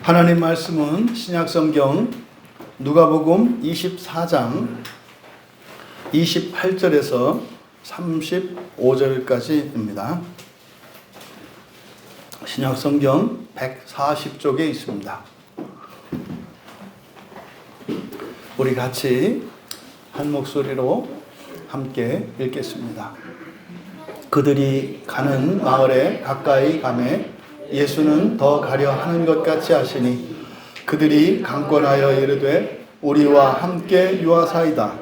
하나님 말씀은 신약성경 누가복음 24장 28절에서 35절까지입니다. 신약성경 140쪽에 있습니다. 우리 같이 한 목소리로 함께 읽겠습니다. 그들이 가는 마을에 가까이 가매 예수는 더 가려 하는 것 같이 하시니 그들이 강권하여 이르되 우리와 함께 유하사이다.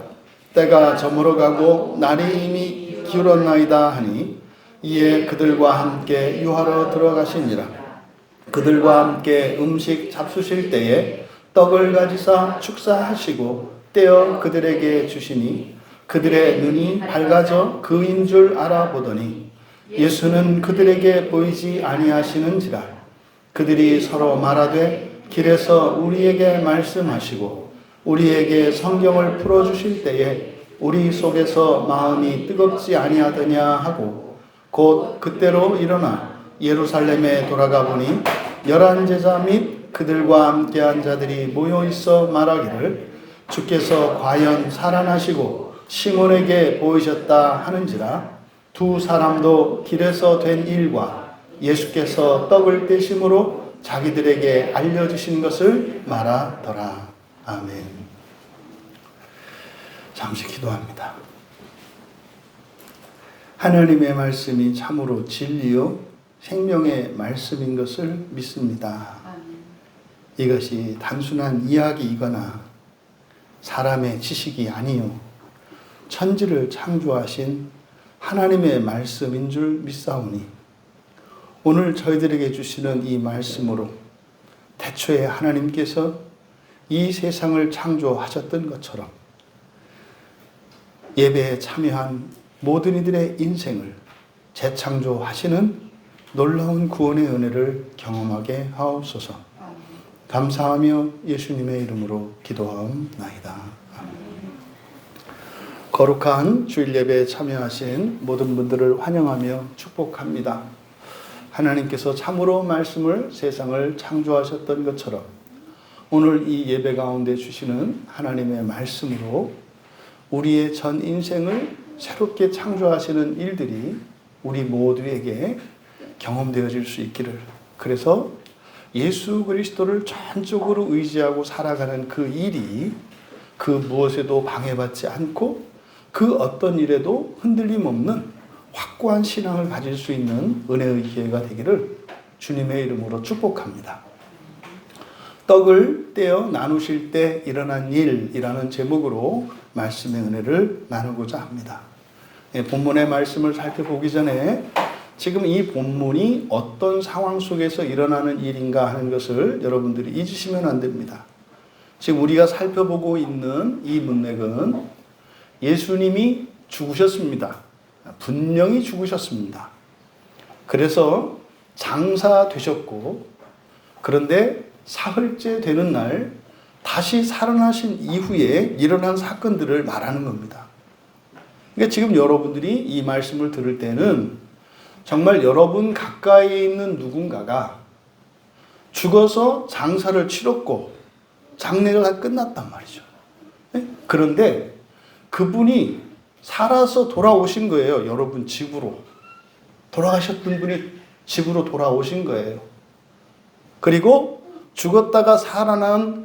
때가 저물어 가고 날이 이미 기울었나이다 하니 이에 그들과 함께 유하러 들어가시니라. 그들과 함께 음식 잡수실 때에 떡을 가지사 축사하시고 떼어 그들에게 주시니 그들의 눈이 밝아져 그인 줄 알아보더니 예수는 그들에게 보이지 아니하시는지라. 그들이 서로 말하되 길에서 우리에게 말씀하시고 우리에게 성경을 풀어주실 때에 우리 속에서 마음이 뜨겁지 아니하더냐 하고 곧 그때로 일어나 예루살렘에 돌아가 보니 11 제자 및 그들과 함께한 자들이 모여 있어 말하기를 주께서 과연 살아나시고 시몬에게 보이셨다 하는지라. 두 사람도 길에서 된 일과 예수께서 떡을 떼심으로 자기들에게 알려주신 것을 말하더라. 아멘. 잠시 기도합니다. 하나님의 말씀이 참으로 진리요 생명의 말씀인 것을 믿습니다. 이것이 단순한 이야기이거나 사람의 지식이 아니요 천지를 창조하신 하나님의 말씀인 줄 믿사오니 오늘 저희들에게 주시는 이 말씀으로 태초에 하나님께서 이 세상을 창조하셨던 것처럼 예배에 참여한 모든 이들의 인생을 재창조하시는 놀라운 구원의 은혜를 경험하게 하옵소서. 감사하며 예수님의 이름으로 기도하옵나이다. 거룩한 주일 예배에 참여하신 모든 분들을 환영하며 축복합니다. 하나님께서 참으로 말씀을 세상을 창조하셨던 것처럼 오늘 이 예배 가운데 주시는 하나님의 말씀으로 우리의 전 인생을 새롭게 창조하시는 일들이 우리 모두에게 경험되어질 수 있기를, 그래서 예수 그리스도를 전적으로 의지하고 살아가는 그 일이 그 무엇에도 방해받지 않고 그 어떤 일에도 흔들림 없는 확고한 신앙을 가질 수 있는 은혜의 기회가 되기를 주님의 이름으로 축복합니다. 떡을 떼어 나누실 때 일어난 일이라는 제목으로 말씀의 은혜를 나누고자 합니다. 본문의 말씀을 살펴보기 전에 지금 이 본문이 어떤 상황 속에서 일어나는 일인가 하는 것을 여러분들이 잊으시면 안 됩니다. 지금 우리가 살펴보고 있는 이 문맥은 예수님이 죽으셨습니다. 분명히 죽으셨습니다. 그래서 장사되셨고, 그런데 사흘째 되는 날 다시 살아나신 이후에 일어난 사건들을 말하는 겁니다. 그러니까 지금 여러분들이 이 말씀을 들을 때는 정말 여러분 가까이에 있는 누군가가 죽어서 장사를 치렀고 장례가 다 끝났단 말이죠. 그런데 그분이 살아서 돌아오신 거예요. 여러분 집으로. 돌아가셨던 분이 집으로 돌아오신 거예요. 그리고 죽었다가 살아난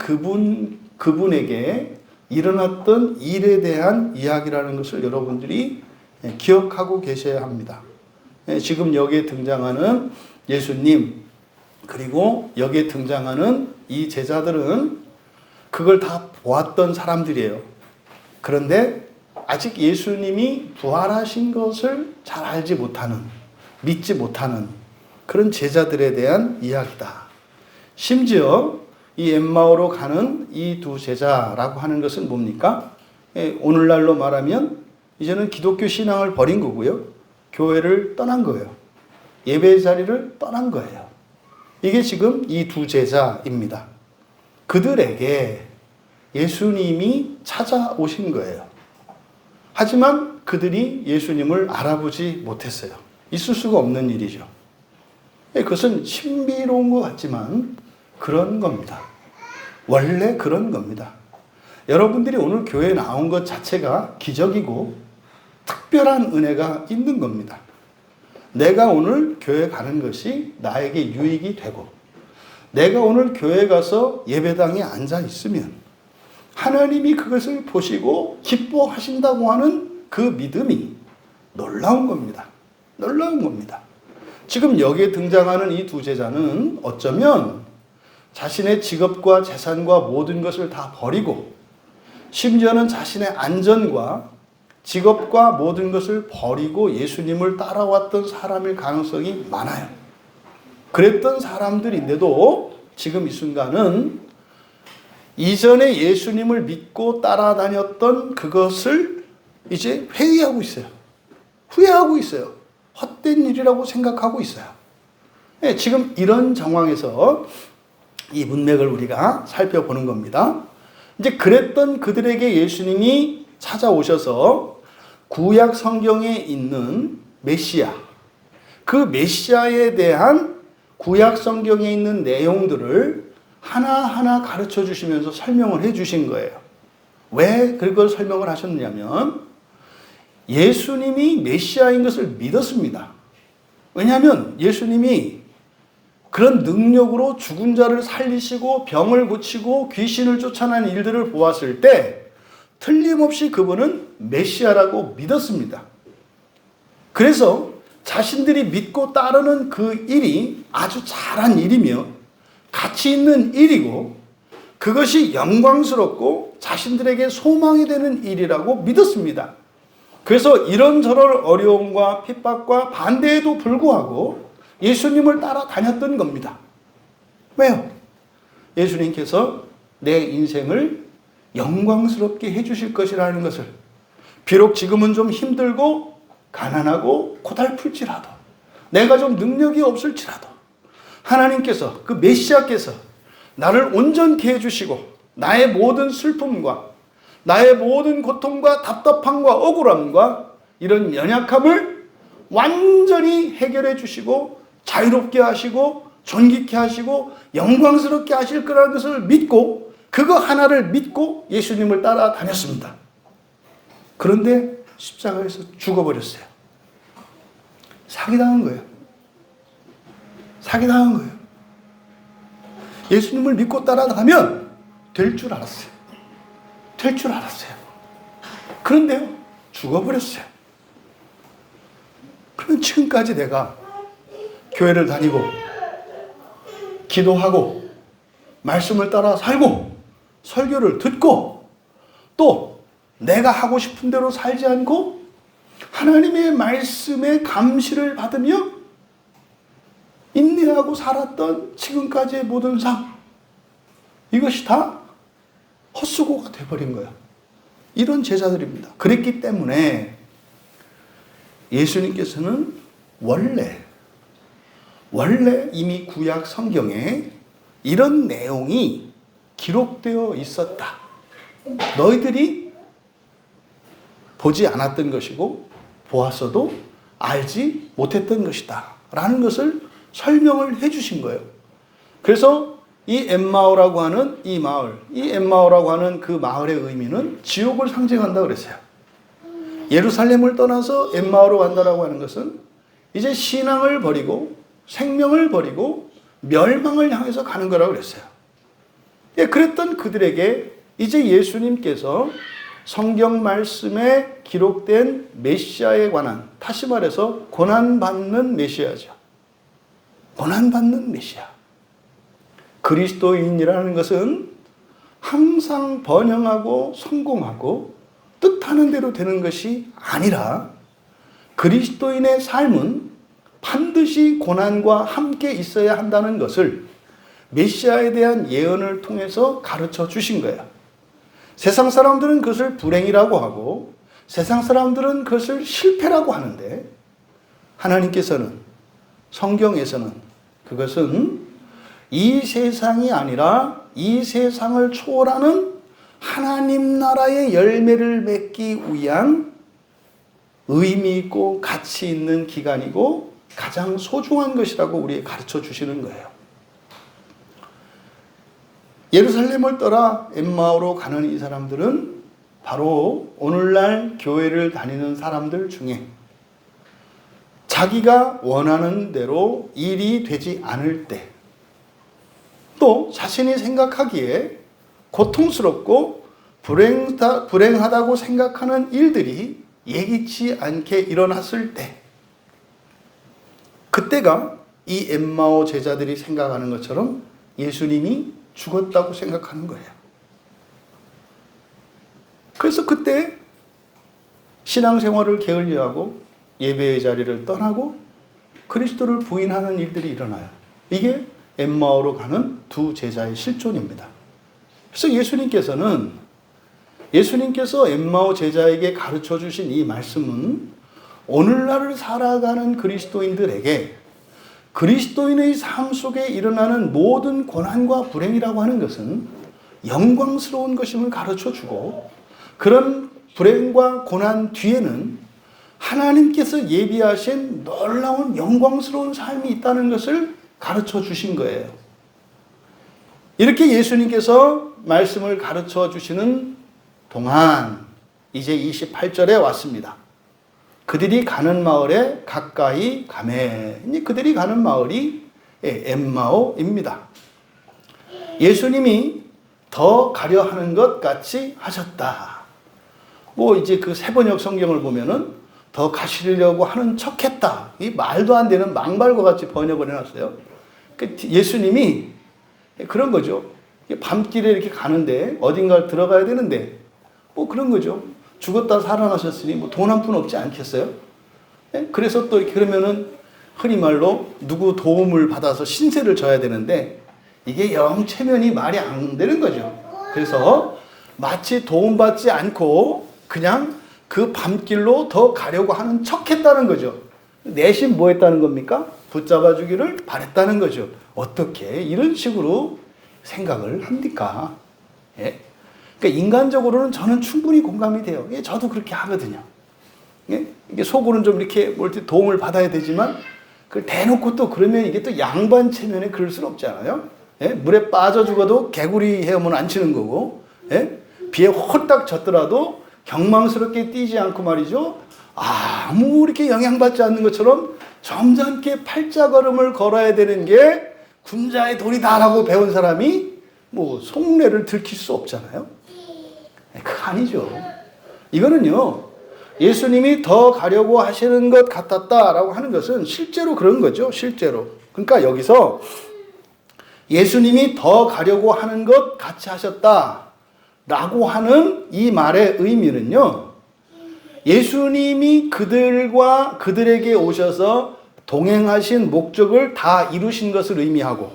그분에게 일어났던 일에 대한 이야기라는 것을 여러분들이 기억하고 계셔야 합니다. 지금 여기에 등장하는 예수님, 그리고 여기에 등장하는 이 제자들은 그걸 다 보았던 사람들이에요. 그런데 아직 예수님이 부활하신 것을 잘 알지 못하는, 믿지 못하는 그런 제자들에 대한 이야기다. 심지어 이 엠마오로 가는 이 두 제자라고 하는 것은 뭡니까? 오늘날로 말하면 이제는 기독교 신앙을 버린 거고요. 교회를 떠난 거예요. 예배 자리를 떠난 거예요. 이게 지금 이 두 제자입니다. 그들에게 예수님이 찾아오신 거예요. 하지만 그들이 예수님을 알아보지 못했어요. 있을 수가 없는 일이죠. 그것은 신비로운 것 같지만 그런 겁니다. 원래 그런 겁니다. 여러분들이 오늘 교회에 나온 것 자체가 기적이고 특별한 은혜가 있는 겁니다. 내가 오늘 교회 가는 것이 나에게 유익이 되고, 내가 오늘 교회 가서 예배당에 앉아 있으면 하나님이 그것을 보시고 기뻐하신다고 하는 그 믿음이 놀라운 겁니다. 놀라운 겁니다. 지금 여기에 등장하는 이 두 제자는 어쩌면 자신의 직업과 재산과 모든 것을 다 버리고, 심지어는 자신의 안전과 직업과 모든 것을 버리고 예수님을 따라왔던 사람일 가능성이 많아요. 그랬던 사람들인데도 지금 이 순간은 이전에 예수님을 믿고 따라다녔던 그것을 이제 회의하고 있어요. 후회하고 있어요. 헛된 일이라고 생각하고 있어요. 네, 지금 이런 정황에서 이 문맥을 우리가 살펴보는 겁니다. 이제 그랬던 그들에게 예수님이 찾아오셔서 구약 성경에 있는 메시아, 그 메시아에 대한 구약 성경에 있는 내용들을 하나하나 가르쳐 주시면서 설명을 해 주신 거예요. 왜 그걸 설명을 하셨냐면 예수님이 메시아인 것을 믿었습니다. 왜냐하면 예수님이 그런 능력으로 죽은 자를 살리시고 병을 고치고 귀신을 쫓아내는 일들을 보았을 때 틀림없이 그분은 메시아라고 믿었습니다. 그래서 자신들이 믿고 따르는 그 일이 아주 잘한 일이며 가치 있는 일이고 그것이 영광스럽고 자신들에게 소망이 되는 일이라고 믿었습니다. 그래서 이런저런 어려움과 핍박과 반대에도 불구하고 예수님을 따라다녔던 겁니다. 왜요? 예수님께서 내 인생을 영광스럽게 해주실 것이라는 것을, 비록 지금은 좀 힘들고 가난하고 고달플지라도, 내가 좀 능력이 없을지라도 하나님께서, 그 메시아께서 나를 온전케 해주시고 나의 모든 슬픔과 나의 모든 고통과 답답함과 억울함과 이런 연약함을 완전히 해결해 주시고 자유롭게 하시고 존귀케 하시고 영광스럽게 하실 거라는 것을 믿고, 그거 하나를 믿고 예수님을 따라다녔습니다. 그런데 십자가에서 죽어버렸어요. 사기당한 거예요. 사기당한 거예요. 예수님을 믿고 따라가면 될 줄 알았어요. 될 줄 알았어요. 그런데요, 죽어버렸어요. 그러면 지금까지 내가 교회를 다니고 기도하고 말씀을 따라 살고 설교를 듣고 또 내가 하고 싶은 대로 살지 않고 하나님의 말씀에 감시를 받으며 인내하고 살았던 지금까지의 모든 삶, 이것이 다 헛수고가 돼버린 거예요. 이런 제자들입니다. 그랬기 때문에 예수님께서는 원래 이미 구약 성경에 이런 내용이 기록되어 있었다. 너희들이 보지 않았던 것이고 보았어도 알지 못했던 것이다 라는 것을 설명을 해 주신 거예요. 그래서 이 엠마오라고 하는 이 마을, 이 엠마오라고 하는 그 마을의 의미는 지옥을 상징한다 그랬어요. 예루살렘을 떠나서 엠마오로 간다라고 하는 것은 이제 신앙을 버리고 생명을 버리고 멸망을 향해서 가는 거라고 그랬어요. 예, 그랬던 그들에게 이제 예수님께서 성경 말씀에 기록된 메시아에 관한, 다시 말해서 고난받는 메시아죠. 고난받는 메시아. 그리스도인이라는 것은 항상 번영하고 성공하고 뜻하는 대로 되는 것이 아니라 그리스도인의 삶은 반드시 고난과 함께 있어야 한다는 것을 메시아에 대한 예언을 통해서 가르쳐 주신 거예요. 세상 사람들은 그것을 불행이라고 하고 세상 사람들은 그것을 실패라고 하는데 하나님께서는, 성경에서는 그것은 이 세상이 아니라 이 세상을 초월하는 하나님 나라의 열매를 맺기 위한 의미 있고 가치 있는 기간이고 가장 소중한 것이라고 우리에게 가르쳐 주시는 거예요. 예루살렘을 떠나 엠마오로 가는 이 사람들은 바로 오늘날 교회를 다니는 사람들 중에 자기가 원하는 대로 일이 되지 않을 때, 또 자신이 생각하기에 고통스럽고 불행하다고 생각하는 일들이 예기치 않게 일어났을 때, 그때가 이 엠마오 제자들이 생각하는 것처럼 예수님이 죽었다고 생각하는 거예요. 그래서 그때 신앙생활을 게을리하고 예배의 자리를 떠나고 그리스도를 부인하는 일들이 일어나요. 이게 엠마오로 가는 두 제자의 실존입니다. 그래서 예수님께서 엠마오 제자에게 가르쳐 주신 이 말씀은 오늘날을 살아가는 그리스도인들에게 그리스도인의 삶 속에 일어나는 모든 고난과 불행이라고 하는 것은 영광스러운 것임을 가르쳐 주고, 그런 불행과 고난 뒤에는 하나님께서 예비하신 놀라운 영광스러운 삶이 있다는 것을 가르쳐 주신 거예요. 이렇게 예수님께서 말씀을 가르쳐 주시는 동안 이제 28절에 왔습니다. 그들이 가는 마을에 가까이 가매. 그들이 가는 마을이 엠마오입니다. 예수님이 더 가려 하는 것 같이 하셨다. 이제 그 세번역 성경을 보면은 더 가시려고 하는 척했다. 이 말도 안 되는 망발과 같이 번역을 해놨어요. 예수님이 그런 거죠. 밤길에 이렇게 가는데 어딘가 들어가야 되는데 그런 거죠. 죽었다 살아나셨으니 돈 한 푼 없지 않겠어요? 그래서 또 이렇게 그러면은 흔히 말로 누구 도움을 받아서 신세를 져야 되는데 이게 영 체면이 말이 안 되는 거죠. 그래서 마치 도움받지 않고 그냥 그 밤길로 더 가려고 하는 척 했다는 거죠. 내심 뭐 했다는 겁니까? 붙잡아 주기를 바랬다는 거죠. 어떻게 이런 식으로 생각을 합니까? 예? 그러니까 인간적으로는 저는 충분히 공감이 돼요. 저도 그렇게 하거든요. 이게 속으로는 좀 이렇게 도움을 받아야 되지만 그걸 대놓고 또 그러면 이게 또 양반 체면에 그럴 수는 없잖아요. 물에 빠져 죽어도 개구리 헤엄은 안 치는 거고, 비에 홀딱 젖더라도 경망스럽게 뛰지 않고 말이죠. 아무 이렇게 영향받지 않는 것처럼 점잖게 팔자걸음을 걸어야 되는 게 군자의 도리다라고 배운 사람이 속내를 들킬 수 없잖아요. 그거 아니죠. 이거는요, 예수님이 더 가려고 하시는 것 같았다라고 하는 것은 실제로 그런 거죠. 실제로. 그러니까 여기서 예수님이 더 가려고 하는 것 같이 하셨다라고 하는 이 말의 의미는요, 예수님이 그들에게 오셔서 동행하신 목적을 다 이루신 것을 의미하고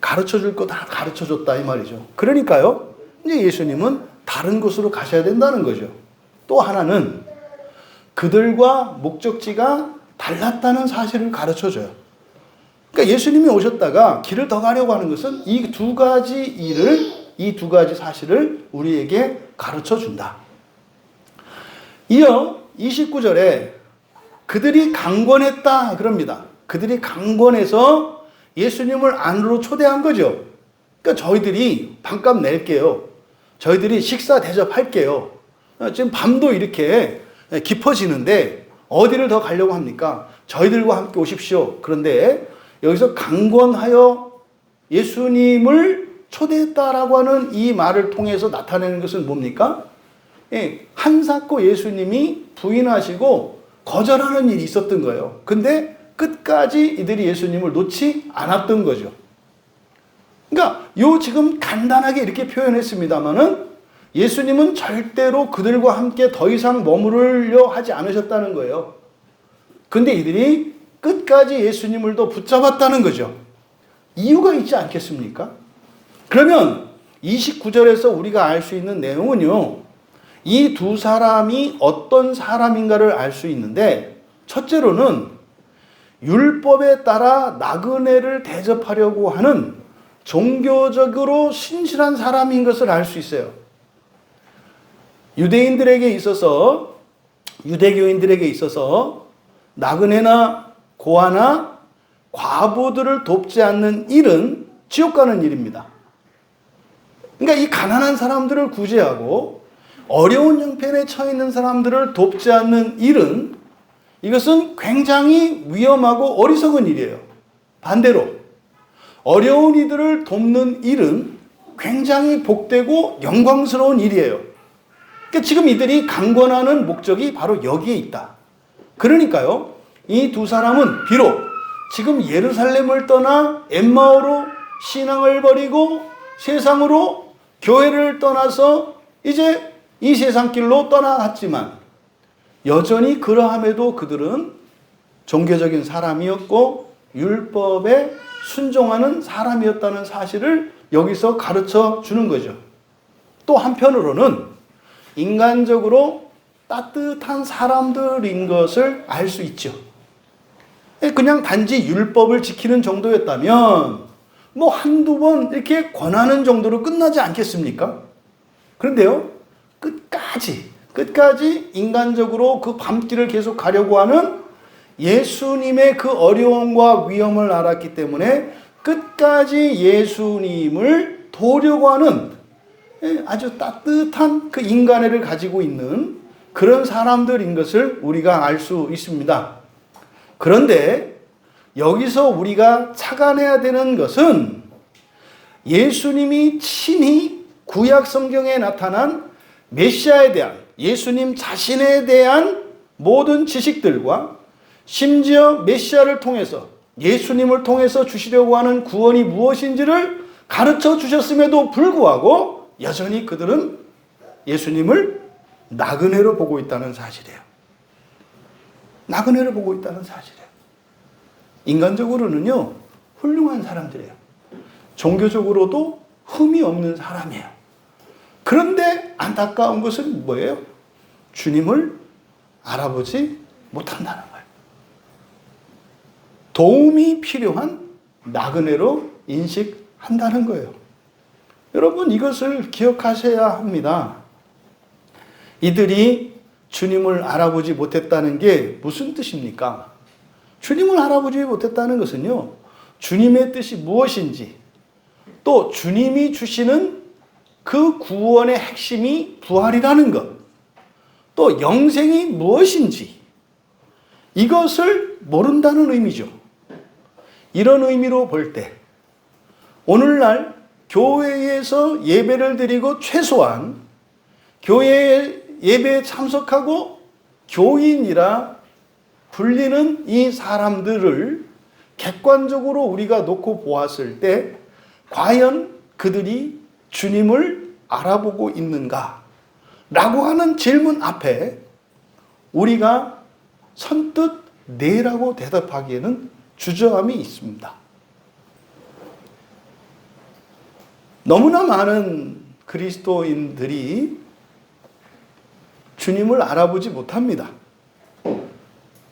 가르쳐 줄 거 다 가르쳐 줬다 이 말이죠. 그러니까요, 이제 예수님은 다른 곳으로 가셔야 된다는 거죠. 또 하나는 그들과 목적지가 달랐다는 사실을 가르쳐 줘요. 그러니까 예수님이 오셨다가 길을 더 가려고 하는 것은 이 두 가지 사실을 우리에게 가르쳐 준다. 이어 29절에 그들이 강권했다 그럽니다. 그들이 강권해서 예수님을 안으로 초대한 거죠. 그러니까 저희들이 밥값 낼게요. 저희들이 식사 대접할게요. 지금 밤도 이렇게 깊어지는데 어디를 더 가려고 합니까? 저희들과 함께 오십시오. 그런데 여기서 강권하여 예수님을 초대했다라고 하는 이 말을 통해서 나타내는 것은 뭡니까? 한사코 예수님이 부인하시고 거절하는 일이 있었던 거예요. 근데 끝까지 이들이 예수님을 놓지 않았던 거죠. 그러니까 지금 간단하게 이렇게 표현했습니다마는 예수님은 절대로 그들과 함께 더 이상 머무르려 하지 않으셨다는 거예요. 근데 이들이 끝까지 예수님을 더 붙잡았다는 거죠. 이유가 있지 않겠습니까? 그러면 29절에서 우리가 알 수 있는 내용은요, 이 두 사람이 어떤 사람인가를 알 수 있는데, 첫째로는 율법에 따라 나그네를 대접하려고 하는 종교적으로 신실한 사람인 것을 알 수 있어요. 유대교인들에게 있어서 나그네나 고아나 과부들을 돕지 않는 일은 지옥 가는 일입니다. 그러니까 이 가난한 사람들을 구제하고 어려운 형편에 처해 있는 사람들을 돕지 않는 일은 이것은 굉장히 위험하고 어리석은 일이에요. 반대로 어려운 이들을 돕는 일은 굉장히 복되고 영광스러운 일이에요. 그러니까 지금 이들이 강권하는 목적이 바로 여기에 있다. 그러니까요, 이 두 사람은 비록 지금 예루살렘을 떠나 엠마오로 신앙을 버리고 세상으로 교회를 떠나서 이제 이 세상 길로 떠나갔지만 여전히 그러함에도 그들은 종교적인 사람이었고 율법에 순종하는 사람이었다는 사실을 여기서 가르쳐 주는 거죠. 또 한편으로는 인간적으로 따뜻한 사람들인 것을 알 수 있죠. 그냥 단지 율법을 지키는 정도였다면 뭐 한두 번 이렇게 권하는 정도로 끝나지 않겠습니까? 그런데요, 끝까지 인간적으로 그 밤길을 계속 가려고 하는 예수님의 그 어려움과 위험을 알았기 때문에 끝까지 예수님을 도우려고 하는 아주 따뜻한 그 인간애를 가지고 있는 그런 사람들인 것을 우리가 알 수 있습니다. 그런데 여기서 우리가 착안해야 되는 것은 예수님이 친히 구약 성경에 나타난 메시아에 대한 예수님 자신에 대한 모든 지식들과 심지어 메시아를 통해서 예수님을 통해서 주시려고 하는 구원이 무엇인지를 가르쳐 주셨음에도 불구하고 여전히 그들은 예수님을 나그네로 보고 있다는 사실이에요. 나그네로 보고 있다는 사실이에요. 인간적으로는요, 훌륭한 사람들이에요. 종교적으로도 흠이 없는 사람이에요. 그런데 안타까운 것은 뭐예요? 주님을 알아보지 못한다는 거예요. 도움이 필요한 나그네로 인식한다는 거예요. 여러분, 이것을 기억하셔야 합니다. 이들이 주님을 알아보지 못했다는 게 무슨 뜻입니까? 주님을 알아보지 못했다는 것은요, 주님의 뜻이 무엇인지, 또 주님이 주시는 그 구원의 핵심이 부활이라는 것, 또 영생이 무엇인지, 이것을 모른다는 의미죠. 이런 의미로 볼 때, 오늘날 교회에서 예배를 드리고 최소한 교회에 예배에 참석하고 교인이라 불리는 이 사람들을 객관적으로 우리가 놓고 보았을 때 과연 그들이 주님을 알아보고 있는가? 라고 하는 질문 앞에 우리가 선뜻 네라고 대답하기에는 주저함이 있습니다. 너무나 많은 그리스도인들이 주님을 알아보지 못합니다.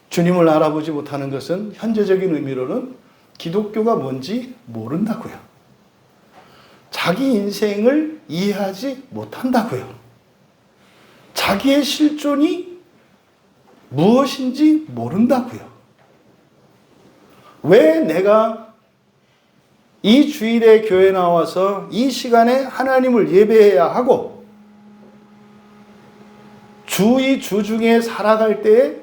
주님을 알아보지 못하는 것은 현재적인 의미로는 기독교가 뭔지 모른다고요. 자기 인생을 이해하지 못한다고요. 자기의 실존이 무엇인지 모른다고요. 왜 내가 이 주일에 교회 나와서 이 시간에 하나님을 예배해야 하고 주 중에 살아갈 때에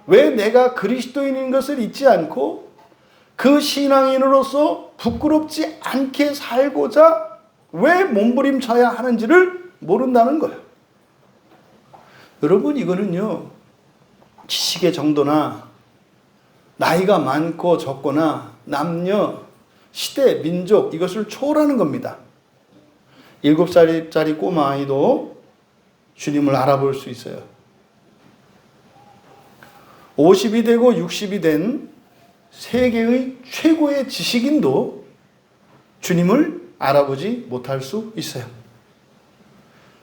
왜 내가 그리스도인인 것을 잊지 않고 그 신앙인으로서 부끄럽지 않게 살고자 왜 몸부림쳐야 하는지를 모른다는 거예요. 여러분, 이거는요, 지식의 정도나 나이가 많고 적거나 남녀, 시대, 민족 이것을 초월하는 겁니다. 7살짜리 꼬마 아이도 주님을 알아볼 수 있어요. 50이 되고 60이 된 세계의 최고의 지식인도 주님을 알아보지 못할 수 있어요.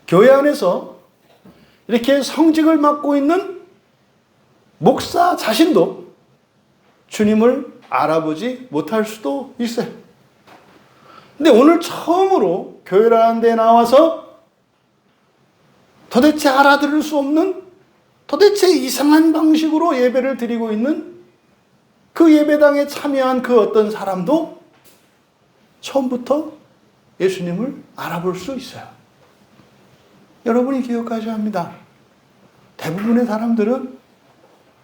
교회 안에서 이렇게 성직을 맡고 있는 목사 자신도 주님을 알아보지 못할 수도 있어요. 근데 오늘 처음으로 교회라는 데 나와서 도대체 알아들을 수 없는, 도대체 이상한 방식으로 예배를 드리고 있는 그 예배당에 참여한 그 어떤 사람도 처음부터 예수님을 알아볼 수 있어요. 여러분이 기억하셔야 합니다. 대부분의 사람들은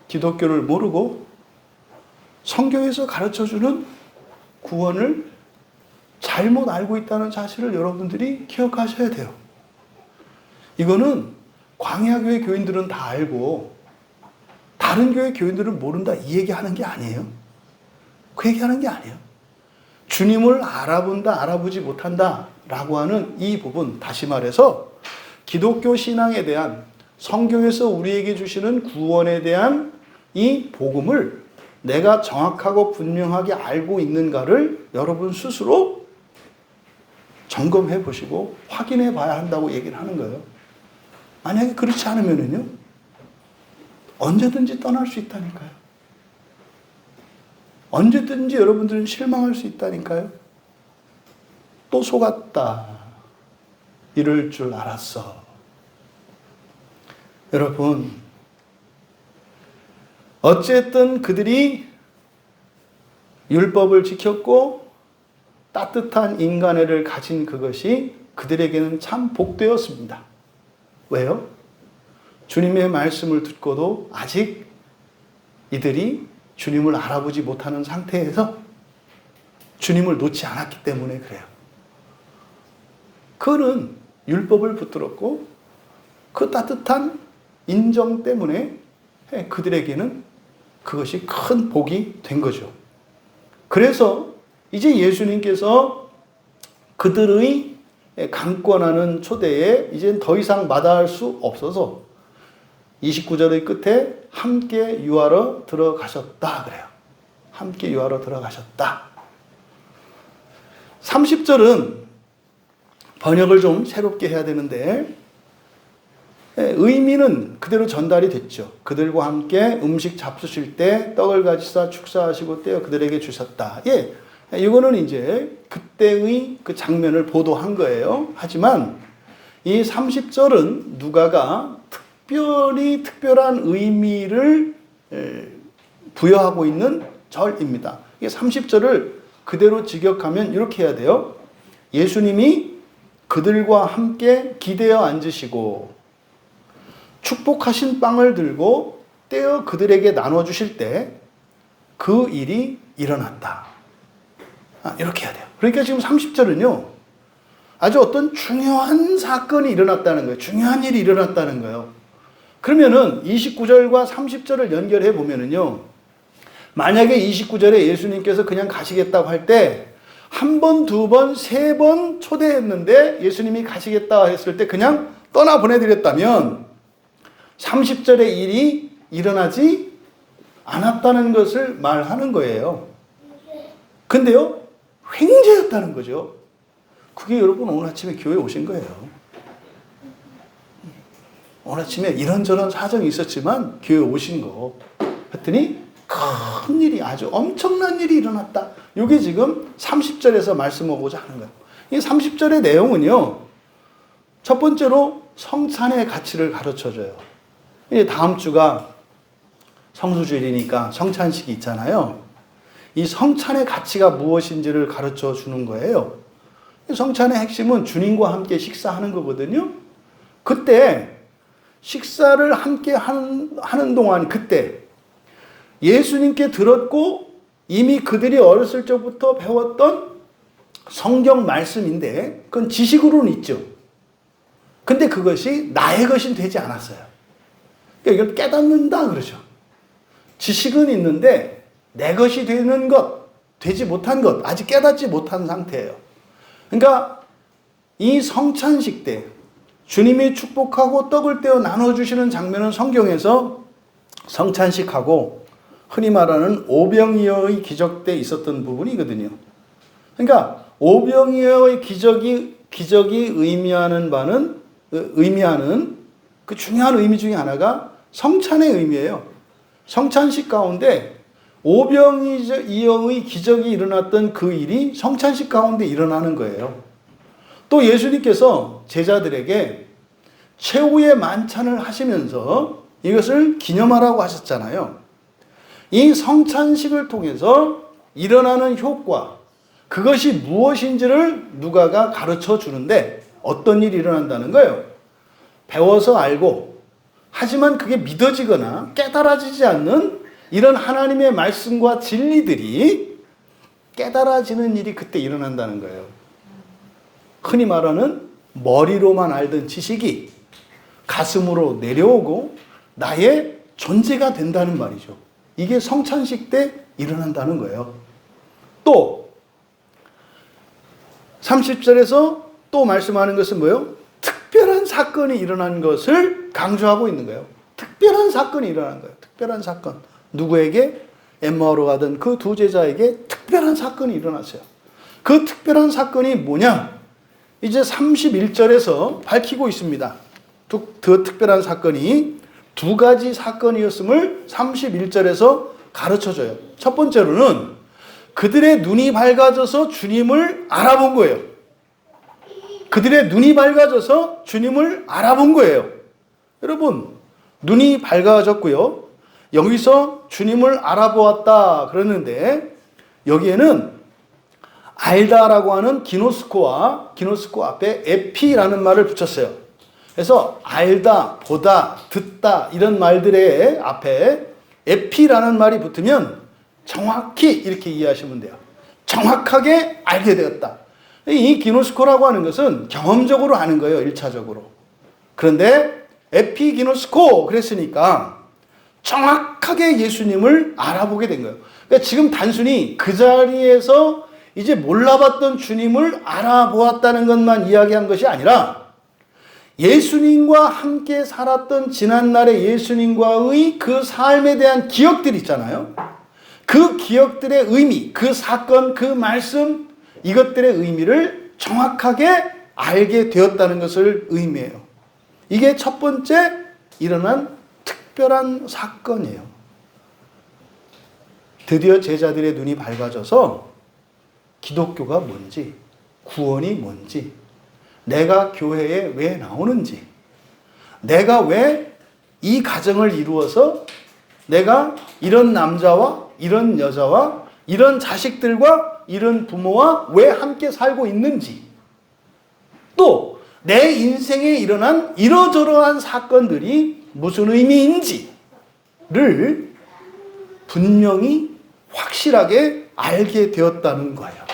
기독교를 모르고 성경에서 가르쳐주는 구원을 잘못 알고 있다는 사실을 여러분들이 기억하셔야 돼요. 이거는 광야교회 교인들은 다 알고 다른 교회 교인들은 모른다 이 얘기하는 게 아니에요. 그 얘기하는 게 아니에요. 주님을 알아본다, 알아보지 못한다 라고 하는 이 부분, 다시 말해서 기독교 신앙에 대한 성경에서 우리에게 주시는 구원에 대한 이 복음을 내가 정확하고 분명하게 알고 있는가를 여러분 스스로 점검해 보시고 확인해 봐야 한다고 얘기를 하는 거예요. 만약에 그렇지 않으면요, 언제든지 떠날 수 있다니까요. 언제든지 여러분들은 실망할 수 있다니까요. 또 속았다. 이럴 줄 알았어. 여러분, 어쨌든 그들이 율법을 지켰고 따뜻한 인간애를 가진 그것이 그들에게는 참 복되었습니다. 왜요? 주님의 말씀을 듣고도 아직 이들이 주님을 알아보지 못하는 상태에서 주님을 놓지 않았기 때문에 그래요. 그는 율법을 붙들었고 그 따뜻한 인정 때문에 그들에게는 그것이 큰 복이 된 거죠. 그래서 이제 예수님께서 그들의 강권하는 초대에 이제 더 이상 마다할 수 없어서 29절의 끝에 함께 유하러 들어가셨다 그래요. 함께 유하러 들어가셨다. 30절은 번역을 좀 새롭게 해야 되는데 의미는 그대로 전달이 됐죠. 그들과 함께 음식 잡수실 때 떡을 가지사 축사하시고 떼어 그들에게 주셨다. 예, 이거는 이제 그때의 그 장면을 보도한 거예요. 하지만 이 30절은 누가가 특별한 의미를 부여하고 있는 절입니다. 이게 30절을 그대로 직역하면 이렇게 해야 돼요. 예수님이 그들과 함께 기대어 앉으시고 축복하신 빵을 들고 떼어 그들에게 나눠주실 때 그 일이 일어났다. 이렇게 해야 돼요. 그러니까 지금 30절은요, 아주 어떤 중요한 사건이 일어났다는 거예요. 중요한 일이 일어났다는 거예요. 그러면은 29절과 30절을 연결해 보면은요, 만약에 29절에 예수님께서 그냥 가시겠다고 할 때 한 번, 두 번, 세 번 초대했는데 예수님이 가시겠다 했을 때 그냥 떠나 보내드렸다면 30절의 일이 일어나지 않았다는 것을 말하는 거예요. 근데요, 횡재였다는 거죠. 그게 여러분 오늘 아침에 교회 오신 거예요. 오늘 아침에 이런저런 사정이 있었지만 교회 오신 거. 했더니 큰 일이, 아주 엄청난 일이 일어났다. 이게 지금 30절에서 말씀하고자 하는 거예요. 이 30절의 내용은요, 첫 번째로 성찬의 가치를 가르쳐줘요. 이제 다음 주가 성수주일이니까 성찬식이 있잖아요. 이 성찬의 가치가 무엇인지를 가르쳐 주는 거예요. 성찬의 핵심은 주님과 함께 식사하는 거거든요. 그때 식사를 함께 하는 동안, 그때 예수님께 들었고 이미 그들이 어렸을 적부터 배웠던 성경 말씀인데 그건 지식으로는 있죠. 근데 그것이 나의 것이 되지 않았어요. 그러니까 이걸 깨닫는다 그러죠. 지식은 있는데 내 것이 되는 것, 되지 못한 것, 아직 깨닫지 못한 상태예요. 그러니까 이 성찬식 때 주님이 축복하고 떡을 떼어 나눠주시는 장면은 성경에서 성찬식하고 흔히 말하는 오병이어의 기적 때 있었던 부분이거든요. 그러니까 오병이어의 기적이 의미하는 그 중요한 의미 중에 하나가 성찬의 의미예요. 성찬식 가운데 오병이어의 기적이 일어났던 그 일이 성찬식 가운데 일어나는 거예요. 또 예수님께서 제자들에게 최후의 만찬을 하시면서 이것을 기념하라고 하셨잖아요. 이 성찬식을 통해서 일어나는 효과, 그것이 무엇인지를 누가가 가르쳐 주는데 어떤 일이 일어난다는 거예요? 배워서 알고 하지만 그게 믿어지거나 깨달아지지 않는 이런 하나님의 말씀과 진리들이 깨달아지는 일이 그때 일어난다는 거예요. 흔히 말하는 머리로만 알던 지식이 가슴으로 내려오고 나의 존재가 된다는 말이죠. 이게 성찬식 때 일어난다는 거예요. 또 30절에서 또 말씀하는 것은 뭐예요? 특별한 사건이 일어난 것을 강조하고 있는 거예요. 특별한 사건이 일어난 거예요. 특별한 사건. 누구에게? 엠마오로 가던 그 두 제자에게 특별한 사건이 일어났어요. 그 특별한 사건이 뭐냐? 이제 31절에서 밝히고 있습니다. 그 특별한 사건이 두 가지 사건이었음을 31절에서 가르쳐줘요. 첫 번째로는 그들의 눈이 밝아져서 주님을 알아본 거예요. 그들의 눈이 밝아져서 주님을 알아본 거예요. 여러분, 눈이 밝아졌고요. 여기서 주님을 알아보았다 그러는데 여기에는 알다라고 하는 기노스코 앞에 에피라는 말을 붙였어요. 그래서 알다, 보다, 듣다 이런 말들의 앞에 에피라는 말이 붙으면 정확히 이렇게 이해하시면 돼요. 정확하게 알게 되었다. 이 기노스코라고 하는 것은 경험적으로 아는 거예요. 1차적으로. 그런데 에피기노스코 그랬으니까 정확하게 예수님을 알아보게 된 거예요. 그러니까 지금 단순히 그 자리에서 이제 몰라봤던 주님을 알아보았다는 것만 이야기한 것이 아니라 예수님과 함께 살았던 지난날의 예수님과의 그 삶에 대한 기억들 있잖아요. 그 기억들의 의미, 그 사건, 그 말씀, 이것들의 의미를 정확하게 알게 되었다는 것을 의미해요. 이게 첫 번째 일어난 특별한 사건이에요. 드디어 제자들의 눈이 밝아져서 기독교가 뭔지, 구원이 뭔지, 내가 교회에 왜 나오는지, 내가 왜 이 가정을 이루어서 내가 이런 남자와 이런 여자와 이런 자식들과 이런 부모와 왜 함께 살고 있는지, 또 내 인생에 일어난 이러저러한 사건들이 무슨 의미인지를 분명히 확실하게 알게 되었다는 거예요.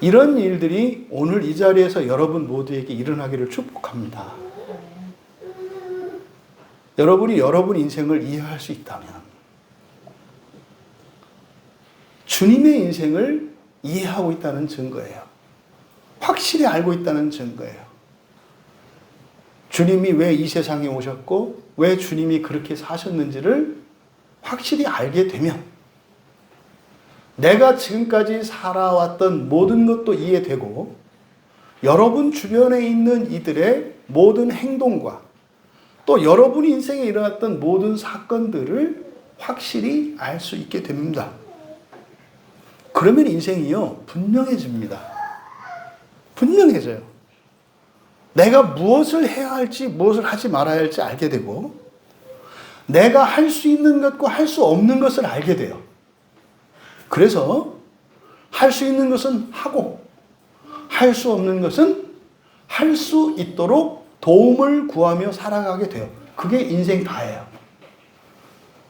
이런 일들이 오늘 이 자리에서 여러분 모두에게 일어나기를 축복합니다. 여러분이 여러분 인생을 이해할 수 있다면 주님의 인생을 이해하고 있다는 증거예요. 확실히 알고 있다는 증거예요. 주님이 왜 이 세상에 오셨고 왜 주님이 그렇게 사셨는지를 확실히 알게 되면 내가 지금까지 살아왔던 모든 것도 이해되고 여러분 주변에 있는 이들의 모든 행동과 또 여러분 인생에 일어났던 모든 사건들을 확실히 알 수 있게 됩니다. 그러면 인생이요, 분명해집니다. 분명해져요. 내가 무엇을 해야 할지, 무엇을 하지 말아야 할지 알게 되고, 내가 할 수 있는 것과 할 수 없는 것을 알게 돼요. 그래서 할 수 있는 것은 하고, 할 수 없는 것은 할 수 있도록 도움을 구하며 살아가게 돼요. 그게 인생 다예요.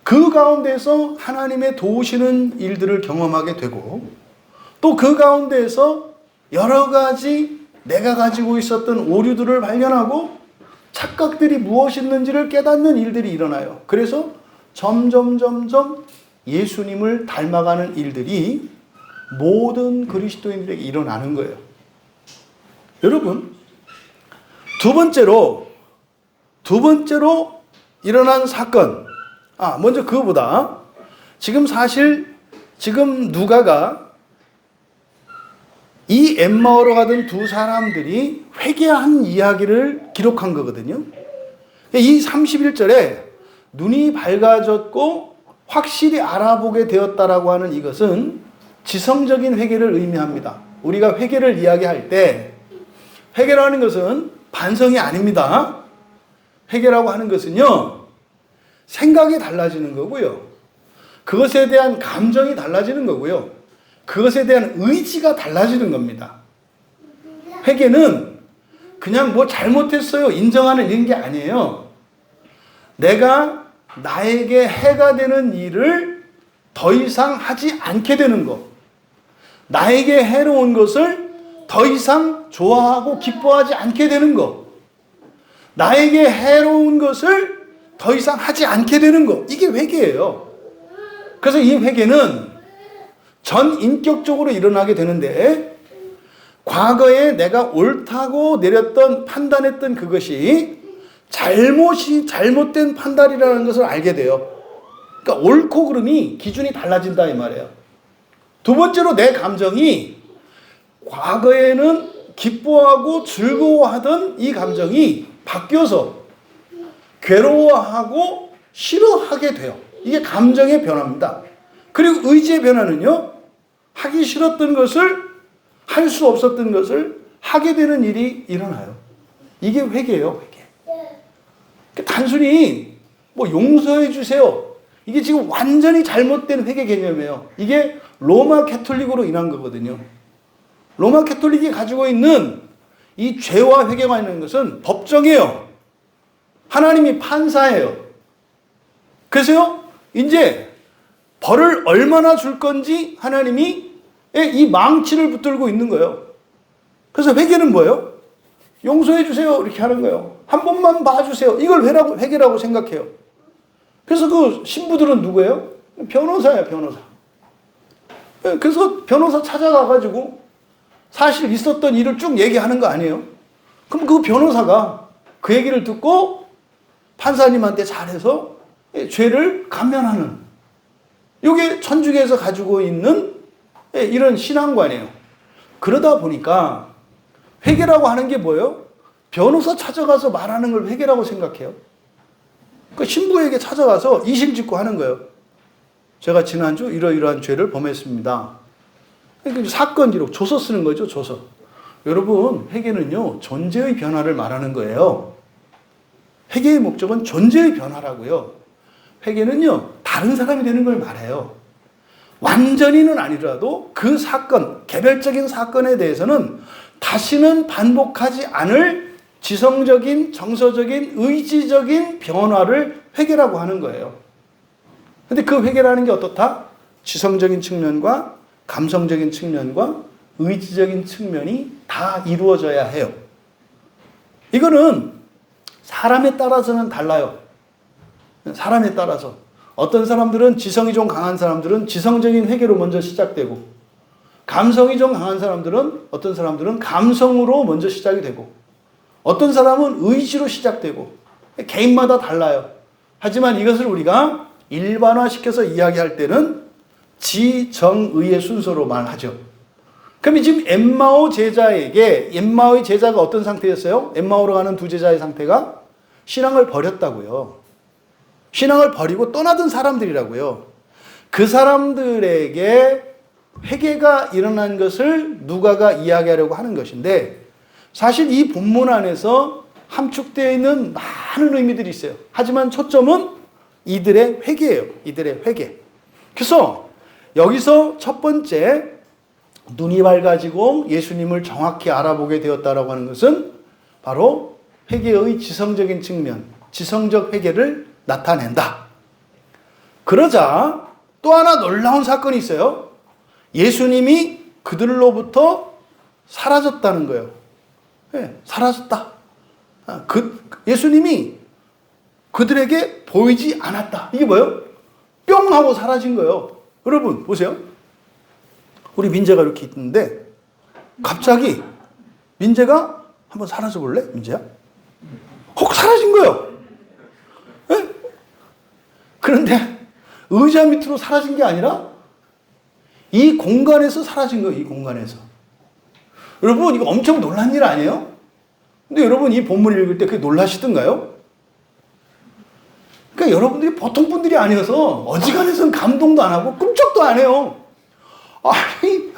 그 가운데서 하나님의 도우시는 일들을 경험하게 되고, 또 그 가운데에서 여러 가지 내가 가지고 있었던 오류들을 발견하고 착각들이 무엇이었는지를 깨닫는 일들이 일어나요. 그래서 점점 예수님을 닮아가는 일들이 모든 그리스도인들에게 일어나는 거예요. 여러분, 두 번째로 일어난 사건. 먼저 그거보다 지금 누가가 이 엠마오로 가던 두 사람들이 회개한 이야기를 기록한 거거든요. 이 31절에 눈이 밝아졌고 확실히 알아보게 되었다라고 하는 이것은 지성적인 회개를 의미합니다. 우리가 회개를 이야기할 때 회개라는 것은 반성이 아닙니다. 회개라고 하는 것은요, 생각이 달라지는 거고요. 그것에 대한 감정이 달라지는 거고요. 그것에 대한 의지가 달라지는 겁니다. 회개는 그냥 뭐 잘못했어요 인정하는 이런 게 아니에요. 내가 나에게 해가 되는 일을 더 이상 하지 않게 되는 것, 나에게 해로운 것을 더 이상 좋아하고 기뻐하지 않게 되는 것, 나에게 해로운 것을 더 이상 하지 않게 되는 것, 이게 회개예요. 그래서 이 회개는 전 인격적으로 일어나게 되는데, 과거에 내가 옳다고 내렸던 판단했던 그것이 잘못된 판단이라는 것을 알게 돼요. 그러니까 옳고 그름이 기준이 달라진다 이 말이에요. 두 번째로 내 감정이 과거에는 기뻐하고 즐거워하던 이 감정이 바뀌어서 괴로워하고 싫어하게 돼요. 이게 감정의 변화입니다. 그리고 의지의 변화는요, 하기 싫었던 것을, 할 수 없었던 것을 하게 되는 일이 일어나요. 이게 회개예요, 회개. 단순히 뭐 용서해 주세요, 이게 지금 완전히 잘못된 회개 개념이에요. 이게 로마 캐톨릭으로 인한 거거든요. 로마 캐톨릭이 가지고 있는 이 죄와 회개가 있는 것은 법정이에요. 하나님이 판사예요. 그래서요, 이제 벌을 얼마나 줄 건지 하나님이 이 망치를 붙들고 있는 거예요. 그래서 회개는 뭐예요? 용서해 주세요 이렇게 하는 거예요. 한 번만 봐주세요. 이걸 회개라고 생각해요. 그래서 그 신부들은 누구예요? 변호사예요, 변호사. 그래서 변호사 찾아가가지고 사실 있었던 일을 쭉 얘기하는 거 아니에요? 그럼 그 변호사가 그 얘기를 듣고 판사님한테 잘해서 죄를 감면하는, 이게 천주교에서 가지고 있는 이런 신앙관이에요. 그러다 보니까 회개라고 하는 게 뭐예요? 변호사 찾아가서 말하는 걸 회개라고 생각해요. 그 신부에게 찾아가서 이실직고 하는 거예요. 제가 지난주 이러이러한 죄를 범했습니다. 그러니까 사건 기록, 조서 쓰는 거죠, 조서. 여러분, 회개는요, 존재의 변화를 말하는 거예요. 회개의 목적은 존재의 변화라고요. 회개는요, 다른 사람이 되는 걸 말해요. 완전히는 아니라도 그 사건, 개별적인 사건에 대해서는 다시는 반복하지 않을 지성적인, 정서적인, 의지적인 변화를 회개라고 하는 거예요. 근데 그 회개라는 게 어떻다? 지성적인 측면과 감성적인 측면과 의지적인 측면이 다 이루어져야 해요. 이거는 사람에 따라서는 달라요. 사람에 따라서. 어떤 사람들은 지성이 좀 강한 사람들은 지성적인 회개로 먼저 시작되고, 감성이 좀 강한 사람들은, 어떤 사람들은 감성으로 먼저 시작이 되고, 어떤 사람은 의지로 시작되고, 개인마다 달라요. 하지만 이것을 우리가 일반화시켜서 이야기할 때는 지정의의 순서로 말하죠. 그럼 지금 엠마오 제자에게, 엠마오의 제자가 어떤 상태였어요? 엠마오로 가는 두 제자의 상태가 신앙을 버렸다고요. 신앙을 버리고 떠나던 사람들이라고요. 그 사람들에게 회개가 일어난 것을 누가가 이야기하려고 하는 것인데, 사실 이 본문 안에서 함축되어 있는 많은 의미들이 있어요. 하지만 초점은 이들의 회개예요. 이들의 회개. 그래서 여기서 첫 번째, 눈이 밝아지고 예수님을 정확히 알아보게 되었다라고 하는 것은 바로 회개의 지성적인 측면, 지성적 회개를 나타낸다. 그러자 또 하나 놀라운 사건이 있어요. 예수님이 그들로부터 사라졌다는 거예요. 네, 사라졌다. 예수님이 그들에게 보이지 않았다. 이게 뭐예요? 뿅 하고 사라진 거예요. 여러분 보세요. 우리 민재가 이렇게 있는데 갑자기 민재가 한번 사라져 볼래? 민재야? 혹 사라진 거예요. 네? 그런데 의자 밑으로 사라진 게 아니라 이 공간에서 사라진 거예요. 이 공간에서. 여러분 이거 엄청 놀란 일 아니에요? 근데 여러분 이 본문 읽을 때 그게 놀라시던가요? 그러니까 여러분들이 보통 분들이 아니어서 어지간해서는 감동도 안 하고 끔찍도 안 해요. 아니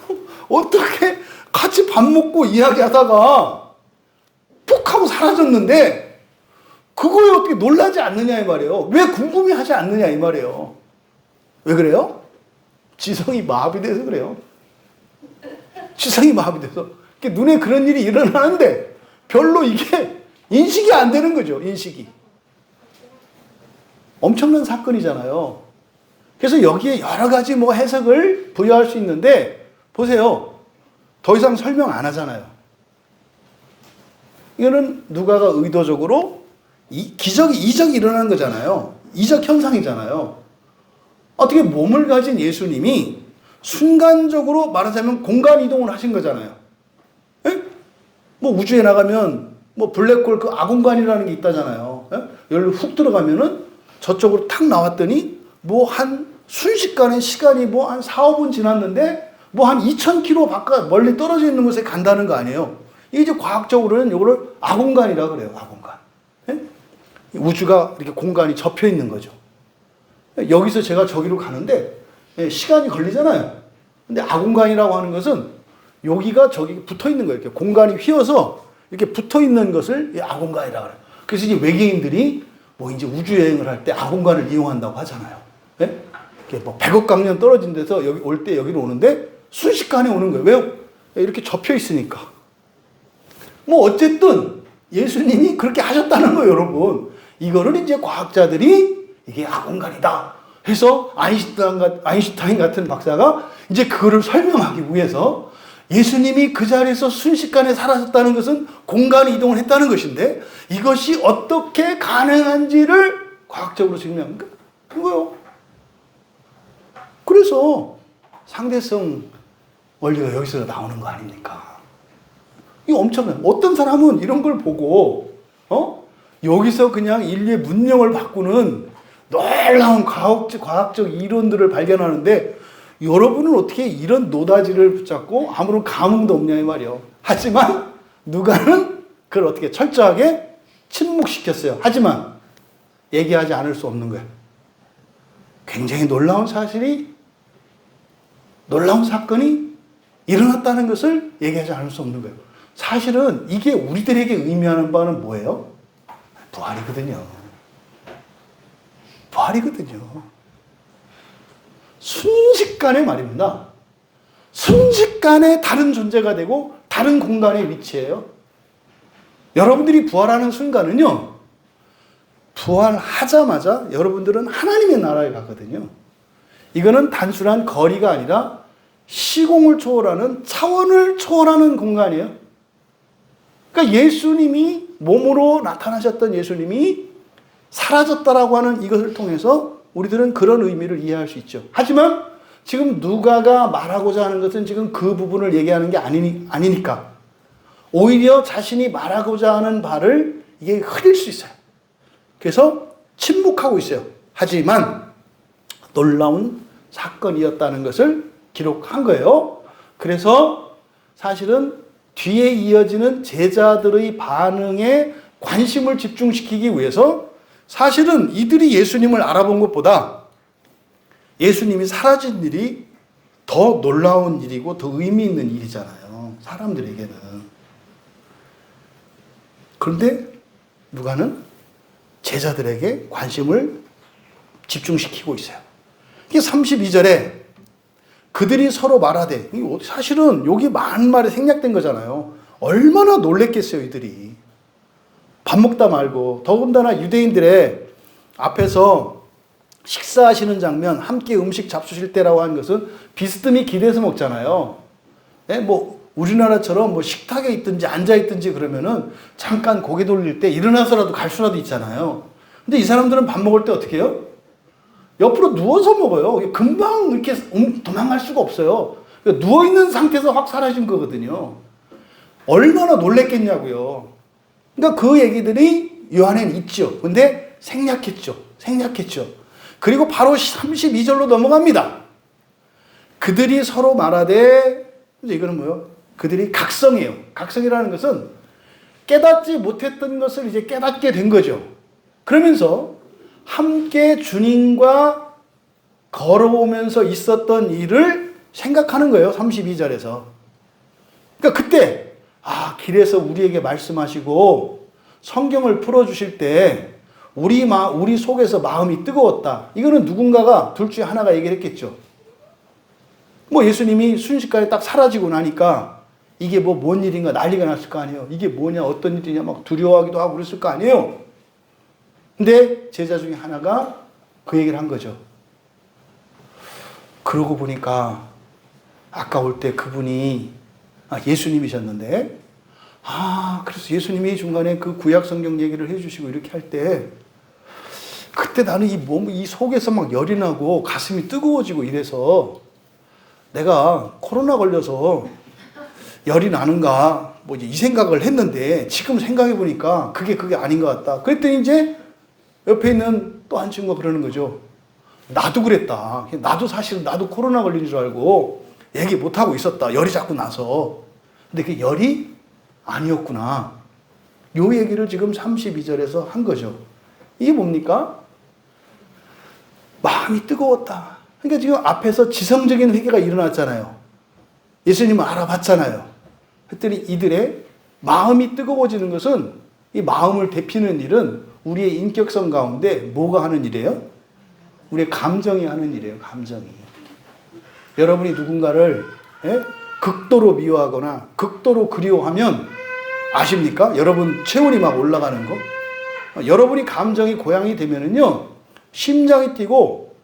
어떻게 같이 밥 먹고 이야기하다가 푹 하고 사라졌는데 그거에 어떻게 놀라지 않느냐 이 말이에요. 왜 궁금해하지 않느냐 이 말이에요. 왜 그래요? 지성이 마비돼서 그래요. 지성이 마음이 돼서 눈에 그런 일이 일어나는데 별로 이게 인식이 안 되는 거죠. 인식이. 엄청난 사건이잖아요. 그래서 여기에 여러 가지 뭐 해석을 부여할 수 있는데 보세요. 더 이상 설명 안 하잖아요. 이거는 누가가 의도적으로 이적이 일어나는 거잖아요. 이적 현상이잖아요. 어떻게 몸을 가진 예수님이 순간적으로 말하자면 공간 이동을 하신 거잖아요. 에? 뭐 우주에 나가면 뭐 블랙홀 그 아공간이라는 게 있다잖아요. 여기로 훅 들어가면은 저쪽으로 탁 나왔더니 뭐 한 순식간에 시간이 뭐 한 4, 5분 지났는데 뭐 한 2,000km 바깥 멀리 떨어져 있는 곳에 간다는 거 아니에요. 이게 이제 과학적으로는 이거를 아공간이라 그래요. 아공간. 우주가 이렇게 공간이 접혀 있는 거죠. 여기서 제가 저기로 가는데 시간이 걸리잖아요. 근데 아공간이라고 하는 것은 여기가 저기 붙어 있는 거예요. 이렇게 공간이 휘어서 이렇게 붙어 있는 것을 아공간이라고 그래요. 그래서 이제 외계인들이 뭐 이제 우주 여행을 할 때 아공간을 이용한다고 하잖아요. 예? 뭐 100억 광년 떨어진 데서 여기 올 때 여기로 오는데 순식간에 오는 거예요. 왜요? 이렇게 접혀 있으니까. 뭐 어쨌든 예수님이 그렇게 하셨다는 거예요, 여러분. 이거를 이제 과학자들이 이게 아공간이다 해서 아인슈타인 같은 박사가 이제 그거를 설명하기 위해서 예수님이 그 자리에서 순식간에 사라졌다는 것은 공간 이동을 했다는 것인데 이것이 어떻게 가능한지를 과학적으로 증명한 거예요. 그래서 상대성 원리가 여기서 나오는 거 아닙니까? 이거 엄청나요. 어떤 사람은 이런 걸 보고 여기서 그냥 인류의 문명을 바꾸는 놀라운 과학적 이론들을 발견하는데 여러분은 어떻게 이런 노다지를 붙잡고 아무런 감흥도 없냐 이 말이에요. 하지만 누가는 그걸 어떻게 철저하게 침묵시켰어요. 하지만 얘기하지 않을 수 없는 거예요. 굉장히 놀라운 사건이 일어났다는 것을 얘기하지 않을 수 없는 거예요. 사실은 이게 우리들에게 의미하는 바는 뭐예요? 부활이거든요. 순식간에 말입니다. 순식간에 다른 존재가 되고 다른 공간에 위치해요. 여러분들이 부활하는 순간은요. 부활하자마자 여러분들은 하나님의 나라에 가거든요. 이거는 단순한 거리가 아니라 시공을 초월하는 차원을 초월하는 공간이에요. 그러니까 예수님이 몸으로 나타나셨던 예수님이 사라졌다라고 하는 이것을 통해서 우리들은 그런 의미를 이해할 수 있죠. 하지만 지금 누가가 말하고자 하는 것은 지금 그 부분을 얘기하는 게 아니니까 오히려 자신이 말하고자 하는 바를 이게 흐릴 수 있어요. 그래서 침묵하고 있어요. 하지만 놀라운 사건이었다는 것을 기록한 거예요. 그래서 사실은 뒤에 이어지는 제자들의 반응에 관심을 집중시키기 위해서 사실은 이들이 예수님을 알아본 것보다 예수님이 사라진 일이 더 놀라운 일이고 더 의미 있는 일이잖아요. 사람들에게는. 그런데 누가는 제자들에게 관심을 집중시키고 있어요. 이게 32절에 그들이 서로 말하되, 사실은 여기 만말에 생략된 거잖아요. 얼마나 놀랬겠어요, 이들이. 밥 먹다 말고, 더군다나 유대인들의 앞에서 식사하시는 장면, 함께 음식 잡수실 때라고 하는 것은 비스듬히 기대서 먹잖아요. 뭐 우리나라처럼 뭐 식탁에 있든지 앉아 있든지 그러면은 잠깐 고개 돌릴 때 일어나서라도 갈 수라도 있잖아요. 근데 이 사람들은 밥 먹을 때 어떻게 해요? 옆으로 누워서 먹어요. 금방 이렇게 도망갈 수가 없어요. 그러니까 누워있는 상태에서 확 사라진 거거든요. 얼마나 놀랬겠냐고요. 그러니까 그 얘기들이 요 안에는 있죠. 근데 생략했죠. 그리고 바로 32절로 넘어갑니다. 그들이 서로 말하되, 이거는 뭐예요? 그들이 각성이에요. 각성이라는 것은 깨닫지 못했던 것을 이제 깨닫게 된 거죠. 그러면서 함께 주님과 걸어오면서 있었던 일을 생각하는 거예요. 32절에서. 그러니까 그때 길에서 우리에게 말씀하시고 성경을 풀어주실 때 우리 속에서 마음이 뜨거웠다. 이거는 누군가가 둘 중에 하나가 얘기를 했겠죠. 뭐 예수님이 순식간에 딱 사라지고 나니까 이게 뭐 뭔 일인가 난리가 났을 거 아니에요. 이게 뭐냐, 어떤 일이냐 막 두려워하기도 하고 그랬을 거 아니에요. 근데 제자 중에 하나가 그 얘기를 한 거죠. 그러고 보니까 아까 올 때 그분이 예수님이셨는데, 그래서 예수님이 중간에 그 구약 성경 얘기를 해주시고 이렇게 할 때, 그때 나는 이 몸, 이 속에서 막 열이 나고 가슴이 뜨거워지고 이래서 내가 코로나 걸려서 열이 나는가, 뭐 이 생각을 했는데 지금 생각해 보니까 그게 아닌 것 같다. 그랬더니 이제 옆에 있는 또 한 친구가 그러는 거죠. 나도 그랬다. 나도 코로나 걸린 줄 알고 얘기 못 하고 있었다. 열이 자꾸 나서. 근데 그 열이 아니었구나. 요 얘기를 지금 32절에서 한 거죠. 이게 뭡니까? 마음이 뜨거웠다. 그러니까 지금 앞에서 지성적인 회개가 일어났잖아요. 예수님을 알아봤잖아요. 그랬더니 이들의 마음이 뜨거워지는 것은, 이 마음을 데피는 일은 우리의 인격성 가운데 뭐가 하는 일이에요? 우리의 감정이 하는 일이에요. 감정이. 여러분이 누군가를 극도로 미워하거나 극도로 그리워하면 아십니까? 여러분 체온이 막 올라가는 거. 여러분이 감정이 고양이 되면은요, 심장이 뛰고,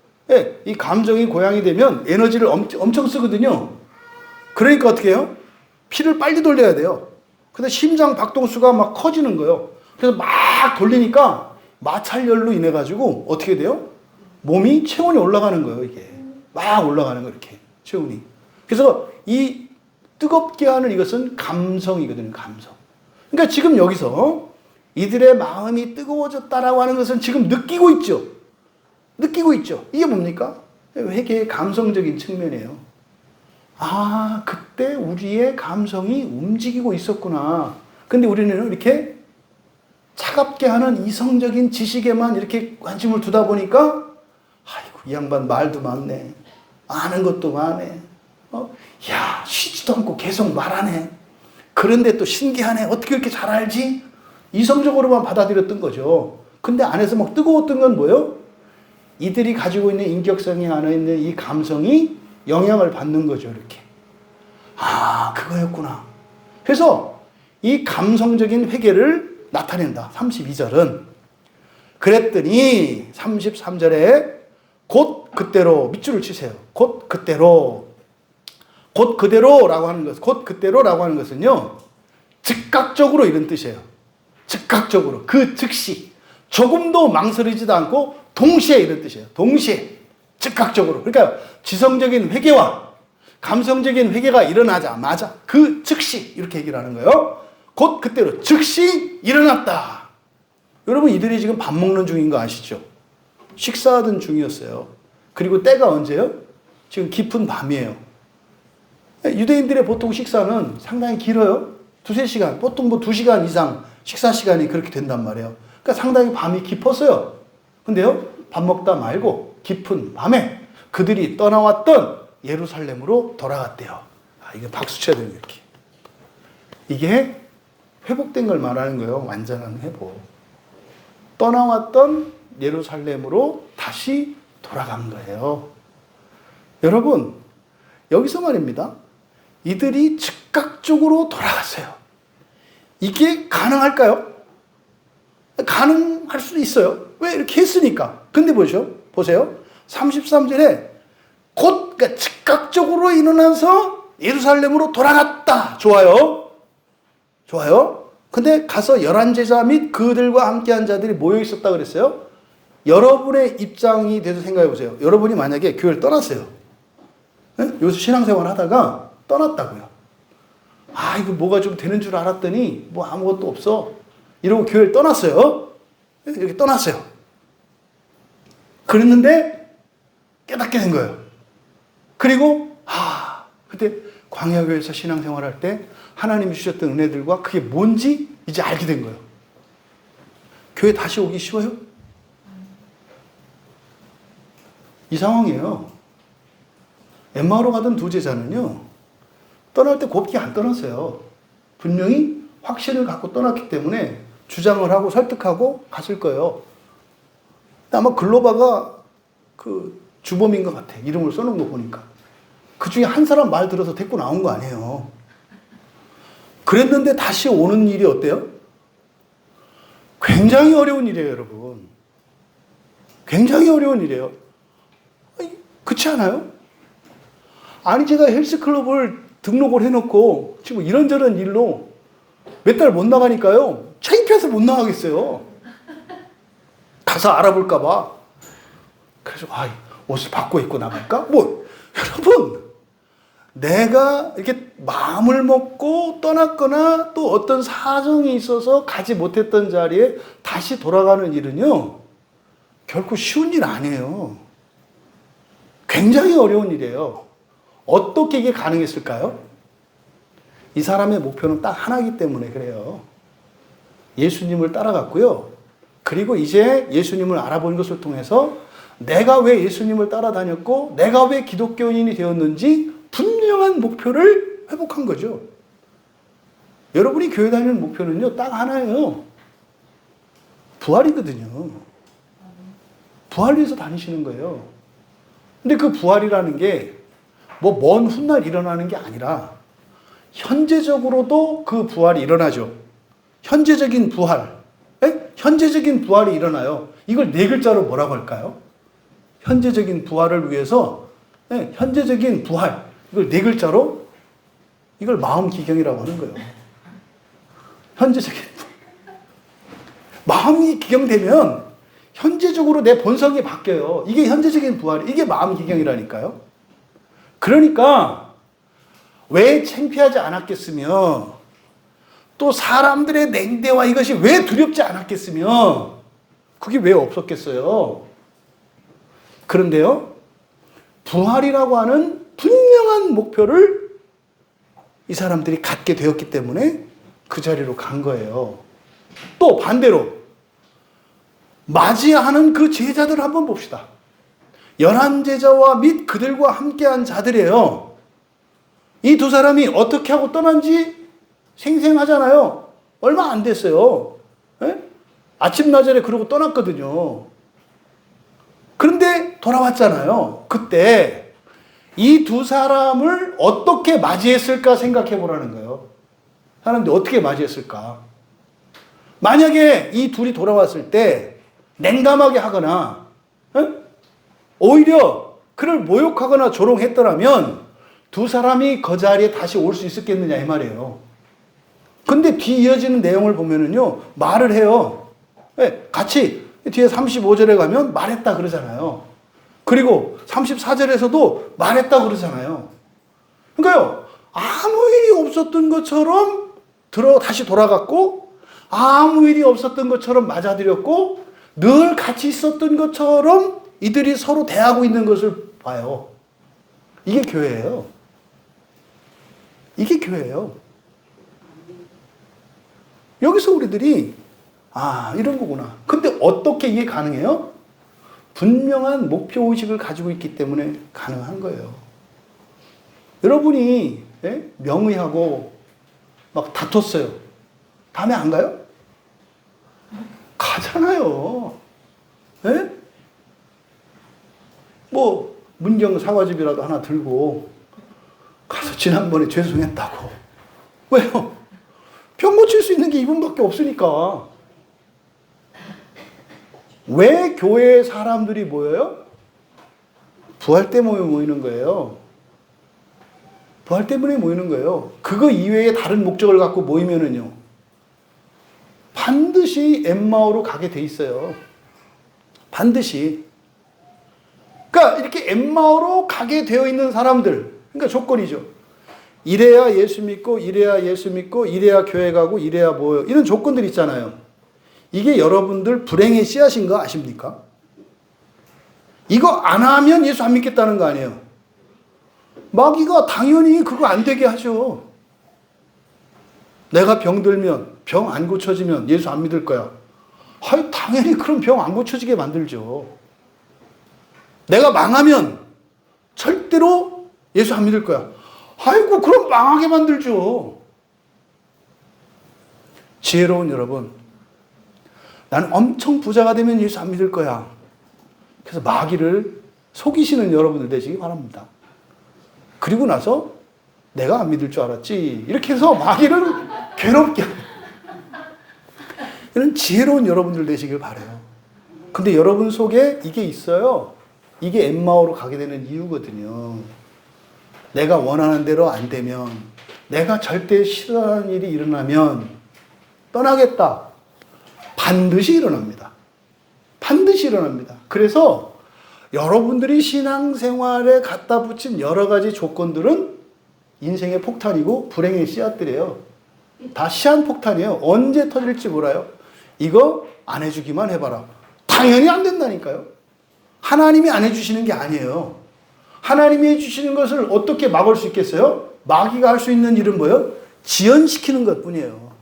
이 감정이 고양이 되면 에너지를 엄청 쓰거든요. 그러니까 어떻게 해요? 피를 빨리 돌려야 돼요. 근데 심장 박동수가 막 커지는 거예요. 그래서 막 돌리니까 마찰열로 인해 가지고 어떻게 돼요? 몸이 체온이 올라가는 거예요. 이게 막 올라가는 거, 이렇게 체온이. 그래서 이 뜨겁게 하는 이것은 감성이거든요. 감성. 그러니까 지금 여기서 이들의 마음이 뜨거워졌다라고 하는 것은 지금 느끼고 있죠. 느끼고 있죠. 이게 뭡니까? 회개의 감성적인 측면이에요. 그때 우리의 감성이 움직이고 있었구나. 근데 우리는 이렇게 차갑게 하는 이성적인 지식에만 이렇게 관심을 두다 보니까, 아이고, 이 양반 말도 많네. 아는 것도 많네. 쉬지도 않고 계속 말하네. 그런데 또 신기하네. 어떻게 이렇게 잘 알지? 이성적으로만 받아들였던 거죠. 근데 안에서 막 뜨거웠던 건 뭐예요? 이들이 가지고 있는 인격성이 안에 있는 이 감성이 영향을 받는 거죠. 이렇게. 그거였구나. 그래서 이 감성적인 회개를 나타낸다. 32절은. 그랬더니 33절에 곧 그때로, 밑줄을 치세요. 곧 그때로. 곧 그대로라고 하는 것, 곧 그때로라고 하는 것은요, 즉각적으로 이런 뜻이에요. 즉각적으로. 그 즉시. 조금도 망설이지도 않고 동시에 이런 뜻이에요. 동시에. 즉각적으로. 그러니까 지성적인 회개와 감성적인 회개가 일어나자마자 그 즉시 이렇게 얘기를 하는 거예요. 곧 그때로 즉시 일어났다. 여러분, 이들이 지금 밥 먹는 중인 거 아시죠? 식사하던 중이었어요. 그리고 때가 언제요? 지금 깊은 밤이에요. 유대인들의 보통 식사는 상당히 길어요. 두세 시간, 보통 뭐 2시간 이상 식사 시간이 그렇게 된단 말이에요. 그러니까 상당히 밤이 깊었어요. 근데요, 밥 먹다 말고 깊은 밤에 그들이 떠나왔던 예루살렘으로 돌아갔대요. 이게 박수 쳐야 돼요, 이렇게. 이게 회복된 걸 말하는 거예요. 완전한 회복. 떠나왔던 예루살렘으로 다시 돌아간 거예요. 여러분, 여기서 말입니다. 이들이 즉각적으로 돌아갔어요. 이게 가능할까요? 가능할 수도 있어요. 왜? 이렇게 했으니까. 근데 보세요. 33절에 곧, 그러니까 즉각적으로 일어나서 예루살렘으로 돌아갔다. 좋아요. 좋아요. 근데 가서 11제자 및 그들과 함께한 자들이 모여 있었다 그랬어요. 여러분의 입장이 돼서 생각해 보세요. 여러분이 만약에 교회를 떠났어요. 여기서 신앙생활 하다가 떠났다고요. 이거 뭐가 좀 되는 줄 알았더니 뭐 아무것도 없어. 이러고 교회를 떠났어요. 이렇게 떠났어요. 그랬는데 깨닫게 된 거예요. 그리고 그때 광야교회에서 신앙생활 할 때 하나님이 주셨던 은혜들과 그게 뭔지 이제 알게 된 거예요. 교회 다시 오기 쉬워요? 이 상황이에요. 엠마오로 가던 두 제자는요, 떠날 때 곱게 안 떠났어요. 분명히 확신을 갖고 떠났기 때문에 주장을 하고 설득하고 갔을 거예요. 아마 글로바가 그 주범인 것 같아. 이름을 써놓은 거 보니까. 그 중에 한 사람 말 들어서 데리고 나온 거 아니에요. 그랬는데 다시 오는 일이 어때요? 굉장히 어려운 일이에요, 여러분. 굉장히 어려운 일이에요. 그렇지 않아요? 아니, 제가 헬스클럽을 등록을 해놓고 지금 이런저런 일로 몇 달 못 나가니까요. 창피해서 못 나가겠어요. 가서 알아볼까봐. 그래서 옷을 바꿔 입고 나갈까? 여러분, 내가 이렇게 마음을 먹고 떠났거나 또 어떤 사정이 있어서 가지 못했던 자리에 다시 돌아가는 일은요, 결코 쉬운 일 아니에요. 굉장히 어려운 일이에요. 어떻게 이게 가능했을까요? 이 사람의 목표는 딱 하나이기 때문에 그래요. 예수님을 따라갔고요. 그리고 이제 예수님을 알아본 것을 통해서 내가 왜 예수님을 따라다녔고 내가 왜 기독교인이 되었는지 분명한 목표를 회복한 거죠. 여러분이 교회 다니는 목표는요, 딱 하나예요. 부활이거든요. 부활 위해서 다니시는 거예요. 근데 그 부활이라는 게 먼 훗날 일어나는 게 아니라 현재적으로도 그 부활이 일어나죠. 현재적인 부활. 현재적인 부활이 일어나요. 이걸 네 글자로 뭐라고 할까요? 현재적인 부활을 위해서, 현재적인 부활. 이걸 네 글자로, 이걸 마음기경이라고 하는 거예요. 현재적인 부활. 마음이 기경되면 현재적으로 내 본성이 바뀌어요. 이게 현재적인 부활, 이게 마음기경이라니까요. 그러니까 왜 창피하지 않았겠으며 또 사람들의 냉대와 이것이 왜 두렵지 않았겠으며 그게 왜 없었겠어요. 그런데요, 부활이라고 하는 분명한 목표를 이 사람들이 갖게 되었기 때문에 그 자리로 간 거예요. 또 반대로 맞이하는 그 제자들을 한번 봅시다. 11제자와 및 그들과 함께한 자들이에요. 이 두 사람이 어떻게 하고 떠난지 생생하잖아요. 얼마 안 됐어요. 아침나절에 그러고 떠났거든요. 그런데 돌아왔잖아요. 그때 이 두 사람을 어떻게 맞이했을까 생각해 보라는 거예요. 사람들이 어떻게 맞이했을까? 만약에 이 둘이 돌아왔을 때 냉담하게 하거나 오히려 그를 모욕하거나 조롱했더라면 두 사람이 그 자리에 다시 올 수 있었겠느냐 이 말이에요. 근데 뒤 이어지는 내용을 보면은요, 말을 해요. 같이 뒤에 35절에 가면 말했다 그러잖아요. 그리고 34절에서도 말했다 그러잖아요. 그러니까요, 아무 일이 없었던 것처럼 다시 돌아갔고, 아무 일이 없었던 것처럼 맞아들였고, 늘 같이 있었던 것처럼 이들이 서로 대하고 있는 것을 봐요. 이게 교회예요. 이게 교회예요. 여기서 우리들이 이런 거구나. 근데 어떻게 이게 가능해요? 분명한 목표의식을 가지고 있기 때문에 가능한 거예요. 여러분이 명의하고 막 다퉜어요. 다음에 안 가요? 가잖아요. 문경 사과즙이라도 하나 들고 가서 지난번에 죄송했다고. 왜요? 병 고칠 수 있는 게 이분밖에 없으니까. 왜 교회에 사람들이 모여요? 부활 때문에 모이는 거예요. 부활 때문에 모이는 거예요. 그거 이외에 다른 목적을 갖고 모이면은요, 반드시 엠마오로 가게 돼 있어요. 반드시. 그러니까 이렇게 엠마오로 가게 되어 있는 사람들, 그러니까 조건이죠. 이래야 예수 믿고, 이래야 예수 믿고, 이래야 교회 가고, 이래야 뭐요. 이런 조건들 있잖아요. 이게 여러분들 불행의 씨앗인 거 아십니까? 이거 안 하면 예수 안 믿겠다는 거 아니에요. 마귀가 당연히 그거 안 되게 하죠. 내가 병들면, 병 안 고쳐지면 예수 안 믿을 거야. 당연히 그럼 병 안 고쳐지게 만들죠. 내가 망하면 절대로 예수 안 믿을 거야. 그럼 망하게 만들죠. 지혜로운 여러분, 나는 엄청 부자가 되면 예수 안 믿을 거야. 그래서 마귀를 속이시는 여러분들 되시기 바랍니다. 그리고 나서 내가 안 믿을 줄 알았지. 이렇게 해서 마귀를 괴롭게 합니다. 이런 지혜로운 여러분들 되시길 바라요. 근데 여러분 속에 이게 있어요. 이게 엠마오로 가게 되는 이유거든요. 내가 원하는 대로 안 되면, 내가 절대 싫어하는 일이 일어나면 떠나겠다. 반드시 일어납니다. 반드시 일어납니다. 그래서 여러분들이 신앙생활에 갖다 붙인 여러 가지 조건들은 인생의 폭탄이고 불행의 씨앗들이에요. 다 시한폭탄이에요. 언제 터질지 몰라요. 이거 안 해주기만 해봐라. 당연히 안 된다니까요. 하나님이 안 해주시는 게 아니에요. 하나님이 해주시는 것을 어떻게 막을 수 있겠어요? 마귀가 할 수 있는 일은 뭐예요? 지연시키는 것 뿐이에요.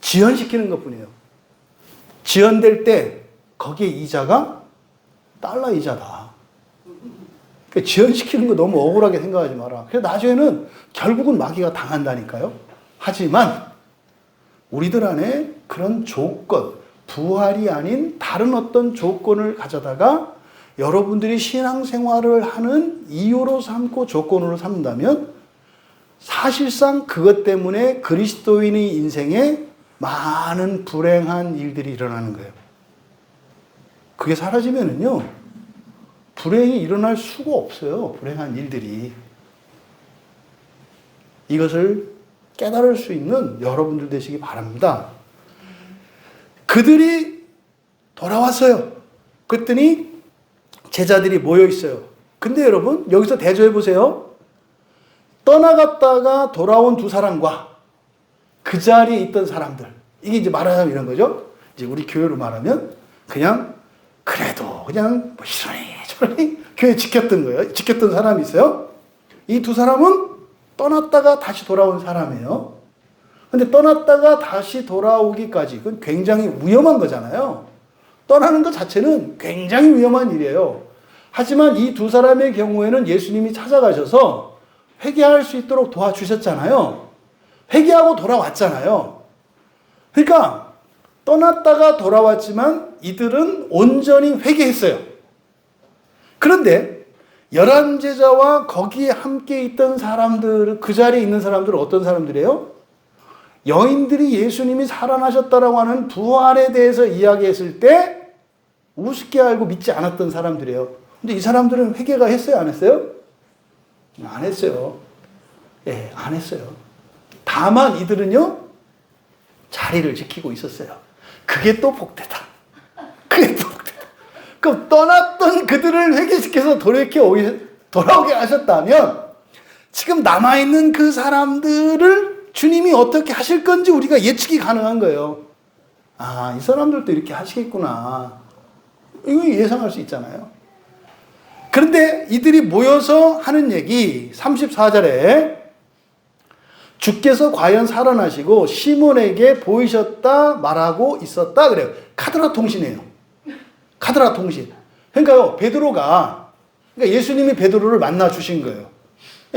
지연시키는 것 뿐이에요. 지연될 때 거기에 이자가 달러 이자다. 그러니까 지연시키는 거 너무 억울하게 생각하지 마라. 그래서 나중에는 결국은 마귀가 당한다니까요. 하지만 우리들 안에 그런 조건, 부활이 아닌 다른 어떤 조건을 가져다가 여러분들이 신앙생활을 하는 이유로 삼고 조건으로 삼는다면 사실상 그것 때문에 그리스도인의 인생에 많은 불행한 일들이 일어나는 거예요. 그게 사라지면은요, 불행이 일어날 수가 없어요. 불행한 일들이. 이것을 깨달을 수 있는 여러분들 되시기 바랍니다. 그들이 돌아왔어요. 그랬더니 제자들이 모여 있어요. 근데 여러분, 여기서 대조해 보세요. 떠나갔다가 돌아온 두 사람과 그 자리에 있던 사람들. 이게 이제 말하자면 이런 거죠. 이제 우리 교회로 말하면 그냥 그래도 그냥 뭐 이러니 교회 지켰던 거예요. 지켰던 사람이 있어요. 이 두 사람은 떠났다가 다시 돌아온 사람이에요. 근데 떠났다가 다시 돌아오기까지 그건 굉장히 위험한 거잖아요. 떠나는 것 자체는 굉장히 위험한 일이에요. 하지만 이 두 사람의 경우에는 예수님이 찾아가셔서 회개할 수 있도록 도와주셨잖아요. 회개하고 돌아왔잖아요. 그러니까 떠났다가 돌아왔지만 이들은 온전히 회개했어요. 그런데 11제자와 거기에 함께 있던 사람들, 그 자리에 있는 사람들은 어떤 사람들이에요? 여인들이 예수님이 살아나셨다라고 하는 부활에 대해서 이야기했을 때 우습게 알고 믿지 않았던 사람들이에요. 근데 이 사람들은 회개가 했어요? 안 했어요? 안 했어요. 예, 안 했어요. 다만 이들은요, 자리를 지키고 있었어요. 그게 또 복되다. 그게 또 복되다. 그럼 떠났던 그들을 회개시켜서 돌아오게 하셨다면 지금 남아있는 그 사람들을 주님이 어떻게 하실 건지 우리가 예측이 가능한 거예요. 아, 이 사람들도 이렇게 하시겠구나. 이거 예상할 수 있잖아요. 그런데 이들이 모여서 하는 얘기 34절에 주께서 과연 살아나시고 시몬에게 보이셨다 말하고 있었다 그래요. 카드라 통신이에요. 카드라 통신. 그러니까요, 베드로가, 그러니까 예수님이 베드로를 만나 주신 거예요.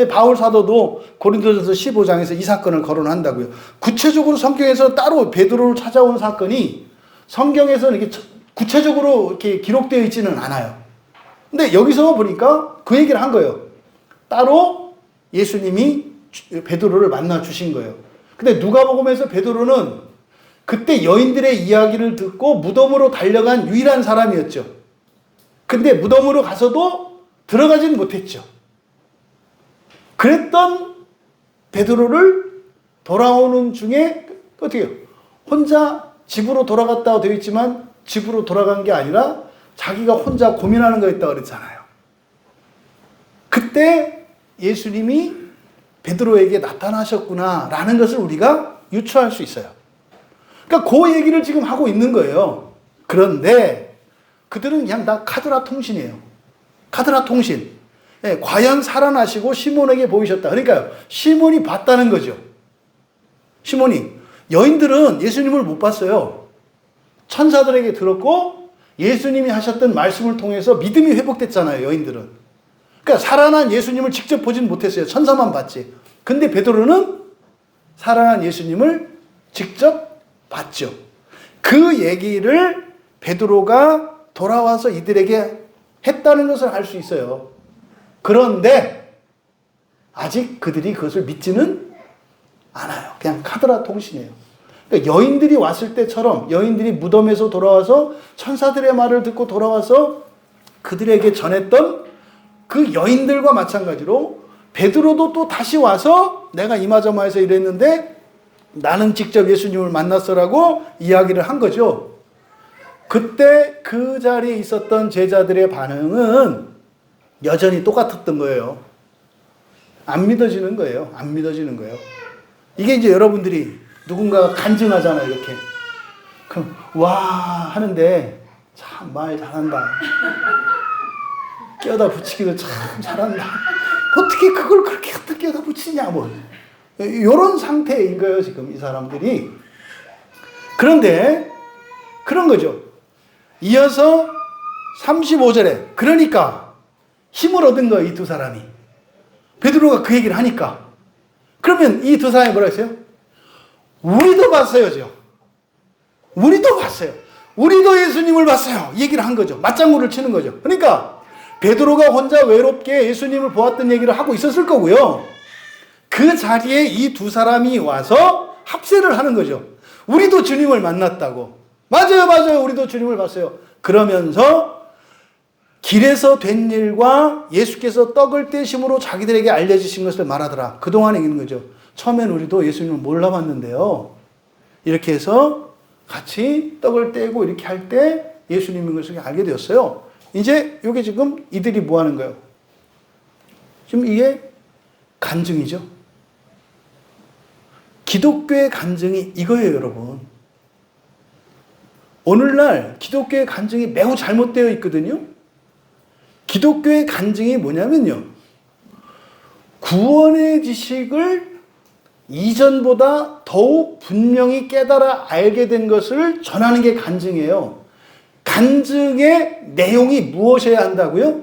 바울 사도도 고린도전서 15장에서 이 사건을 거론한다고요. 구체적으로 성경에서 따로 베드로를 찾아온 사건이 성경에서는 이렇게 구체적으로 이렇게 기록되어 있지는 않아요. 근데 여기서 보니까 그 얘기를 한 거예요. 따로 예수님이 베드로를 만나 주신 거예요. 근데 누가복음에서 베드로는 그때 여인들의 이야기를 듣고 무덤으로 달려간 유일한 사람이었죠. 근데 무덤으로 가서도 들어가진 못했죠. 그랬던 베드로를 돌아오는 중에 어떻게 해요? 혼자 집으로 돌아갔다고 되어 있지만 집으로 돌아간 게 아니라 자기가 혼자 고민하는 거였다고 그랬잖아요. 그때 예수님이 베드로에게 나타나셨구나라는 것을 우리가 유추할 수 있어요. 그러니까 그 얘기를 지금 하고 있는 거예요. 그런데 그들은 그냥 다 카드라 통신이에요. 카드라 통신. 예, 과연 살아나시고 시몬에게 보이셨다. 그러니까요, 시몬이 봤다는 거죠. 시몬이. 여인들은 예수님을 못 봤어요. 천사들에게 들었고 예수님이 하셨던 말씀을 통해서 믿음이 회복됐잖아요, 여인들은. 그러니까 살아난 예수님을 직접 보진 못했어요. 천사만 봤지. 근데 베드로는 살아난 예수님을 직접 봤죠. 그 얘기를 베드로가 돌아와서 이들에게 했다는 것을 알 수 있어요. 그런데 아직 그들이 그것을 믿지는 않아요. 그냥 카더라 통신이에요. 그러니까 여인들이 왔을 때처럼 여인들이 무덤에서 돌아와서 천사들의 말을 듣고 돌아와서 그들에게 전했던 그 여인들과 마찬가지로 베드로도 또 다시 와서 내가 이마저마해서 이랬는데 나는 직접 예수님을 만났어라고 이야기를 한 거죠. 그때 그 자리에 있었던 제자들의 반응은 여전히 똑같았던 거예요. 안 믿어지는 거예요. 안 믿어지는 거예요. 이게 이제 여러분들이 누군가가 간증하잖아요, 이렇게. 그럼, 와, 하는데, 참 말 잘한다. 껴다 붙이기도 참 잘한다. 어떻게 그걸 그렇게 갖다 껴다 붙이냐, 뭐. 요런 상태인 거예요, 지금 이 사람들이. 그런데, 그런 거죠. 이어서 35절에, 그러니까 힘을 얻은 거예요, 이 두 사람이. 베드로가 그 얘기를 하니까. 그러면 이 두 사람이 뭐라 했어요? 우리도 봤어요죠. 우리도 봤어요. 우리도 예수님을 봤어요. 얘기를 한 거죠. 맞장구를 치는 거죠. 그러니까 베드로가 혼자 외롭게 예수님을 보았던 얘기를 하고 있었을 거고요. 그 자리에 이 두 사람이 와서 합세를 하는 거죠. 우리도 주님을 만났다고. 맞아요, 맞아요. 우리도 주님을 봤어요. 그러면서 길에서 된 일과 예수께서 떡을 떼심으로 자기들에게 알려주신 것을 말하더라. 그동안에 있는 거죠. 처음엔 우리도 예수님을 몰라봤는데요. 이렇게 해서 같이 떡을 떼고 이렇게 할 때 예수님인 것을 알게 되었어요. 이제 이게 지금 이들이 뭐 하는 거예요? 지금 이게 간증이죠. 기독교의 간증이 이거예요, 여러분. 오늘날 기독교의 간증이 매우 잘못되어 있거든요. 기독교의 간증이 뭐냐면요. 구원의 지식을 이전보다 더욱 분명히 깨달아 알게 된 것을 전하는 게 간증이에요. 간증의 내용이 무엇이어야 한다고요?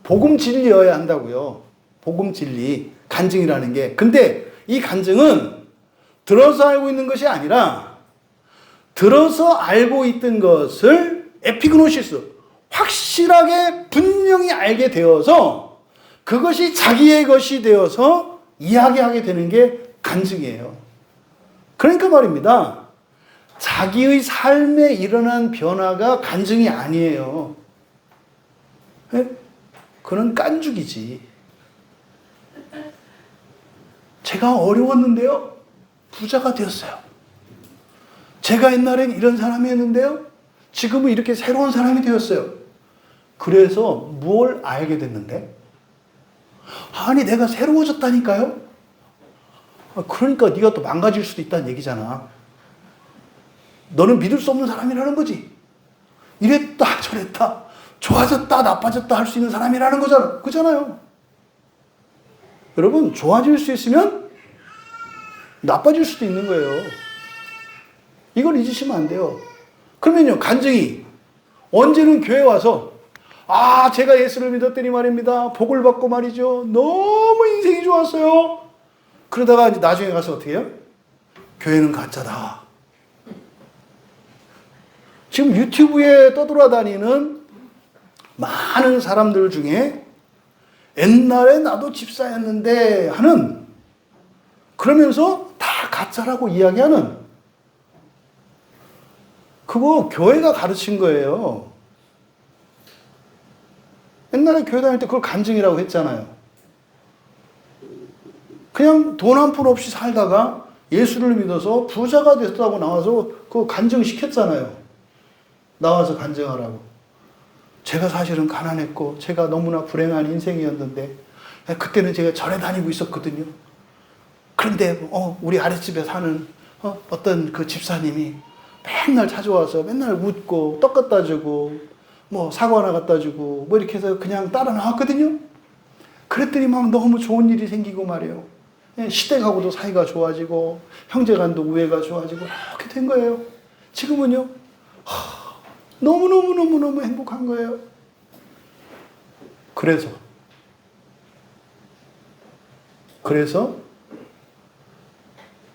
복음 진리여야 한다고요. 복음 진리, 간증이라는 게. 근데 이 간증은 들어서 알고 있는 것이 아니라 들어서 알고 있던 것을 에피그노시스, 확실하게 분명히 알게 되어서 그것이 자기의 것이 되어서 이야기하게 되는 게 간증이에요. 그러니까 말입니다. 자기의 삶에 일어난 변화가 간증이 아니에요. 그건 깐죽이지. 제가 어려웠는데요. 부자가 되었어요. 제가 옛날엔 이런 사람이었는데요. 지금은 이렇게 새로운 사람이 되었어요. 그래서 뭘 알게 됐는데? 아니, 내가 새로워졌다니까요? 그러니까 네가 또 망가질 수도 있다는 얘기잖아. 너는 믿을 수 없는 사람이라는 거지. 이랬다 저랬다 좋아졌다 나빠졌다 할 수 있는 사람이라는 거잖아. 그잖아요. 여러분, 좋아질 수 있으면 나빠질 수도 있는 거예요. 이걸 잊으시면 안 돼요. 그러면요, 간증이 언제는 교회 와서 제가 예수를 믿었더니 말입니다. 복을 받고 말이죠. 너무 인생이 좋았어요. 그러다가 이제 나중에 가서 어떻게 해요? 교회는 가짜다. 지금 유튜브에 떠돌아다니는 많은 사람들 중에 옛날에 나도 집사였는데 하는, 그러면서 다 가짜라고 이야기하는, 그거 교회가 가르친 거예요. 옛날에 교회 다닐 때 그걸 간증이라고 했잖아요. 그냥 돈 한 푼 없이 살다가 예수를 믿어서 부자가 됐다고 나와서 그거 간증시켰잖아요. 나와서 간증하라고. 제가 사실은 가난했고 제가 너무나 불행한 인생이었는데 그때는 제가 절에 다니고 있었거든요. 그런데 우리 아랫집에 사는 어떤 그 집사님이 맨날 찾아와서 맨날 웃고 떡 갖다 주고 뭐 사과 하나 갖다 주고 뭐 이렇게 해서 그냥 따라 나왔거든요. 그랬더니 막 너무 좋은 일이 생기고 말이에요. 시댁하고도 사이가 좋아지고 형제간도 우애가 좋아지고 이렇게 된 거예요. 지금은요, 너무너무 행복한 거예요. 그래서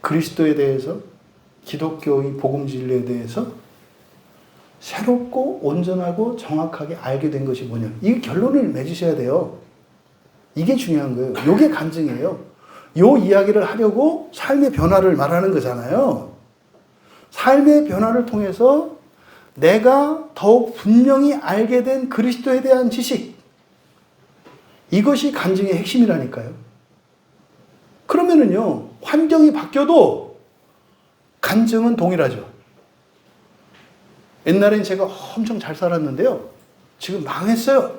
그리스도에 대해서, 기독교의 복음 진리에 대해서 새롭고 온전하고 정확하게 알게 된 것이 뭐냐. 이 결론을 맺으셔야 돼요. 이게 중요한 거예요. 이게 간증이에요. 요 이야기를 하려고 삶의 변화를 말하는 거잖아요. 삶의 변화를 통해서 내가 더욱 분명히 알게 된 그리스도에 대한 지식, 이것이 간증의 핵심이라니까요. 그러면은요, 환경이 바뀌어도 간증은 동일하죠. 옛날엔 제가 엄청 잘 살았는데요, 지금 망했어요.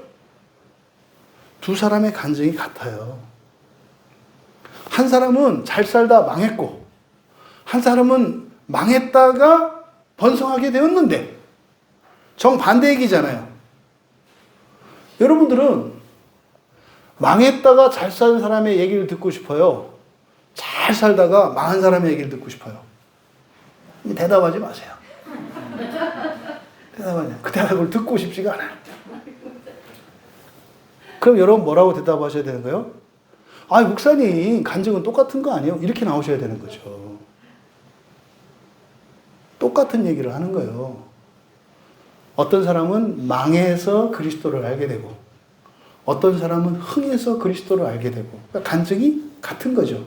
두 사람의 간증이 같아요. 한 사람은 잘 살다 망했고, 한 사람은 망했다가 번성하게 되었는데, 정반대 얘기잖아요. 여러분들은 망했다가 잘 산 사람의 얘기를 듣고 싶어요? 잘 살다가 망한 사람의 얘기를 듣고 싶어요? 대답하지 마세요. 대답하지. 그 대답을 듣고 싶지가 않아요. 그럼 여러분 뭐라고 대답하셔야 되는 거예요? 아, 목사님, 간증은 똑같은 거 아니에요? 이렇게 나오셔야 되는 거죠. 똑같은 얘기를 하는 거예요. 어떤 사람은 망해서 그리스도를 알게 되고, 어떤 사람은 흥해서 그리스도를 알게 되고, 그러니까 간증이 같은 거죠.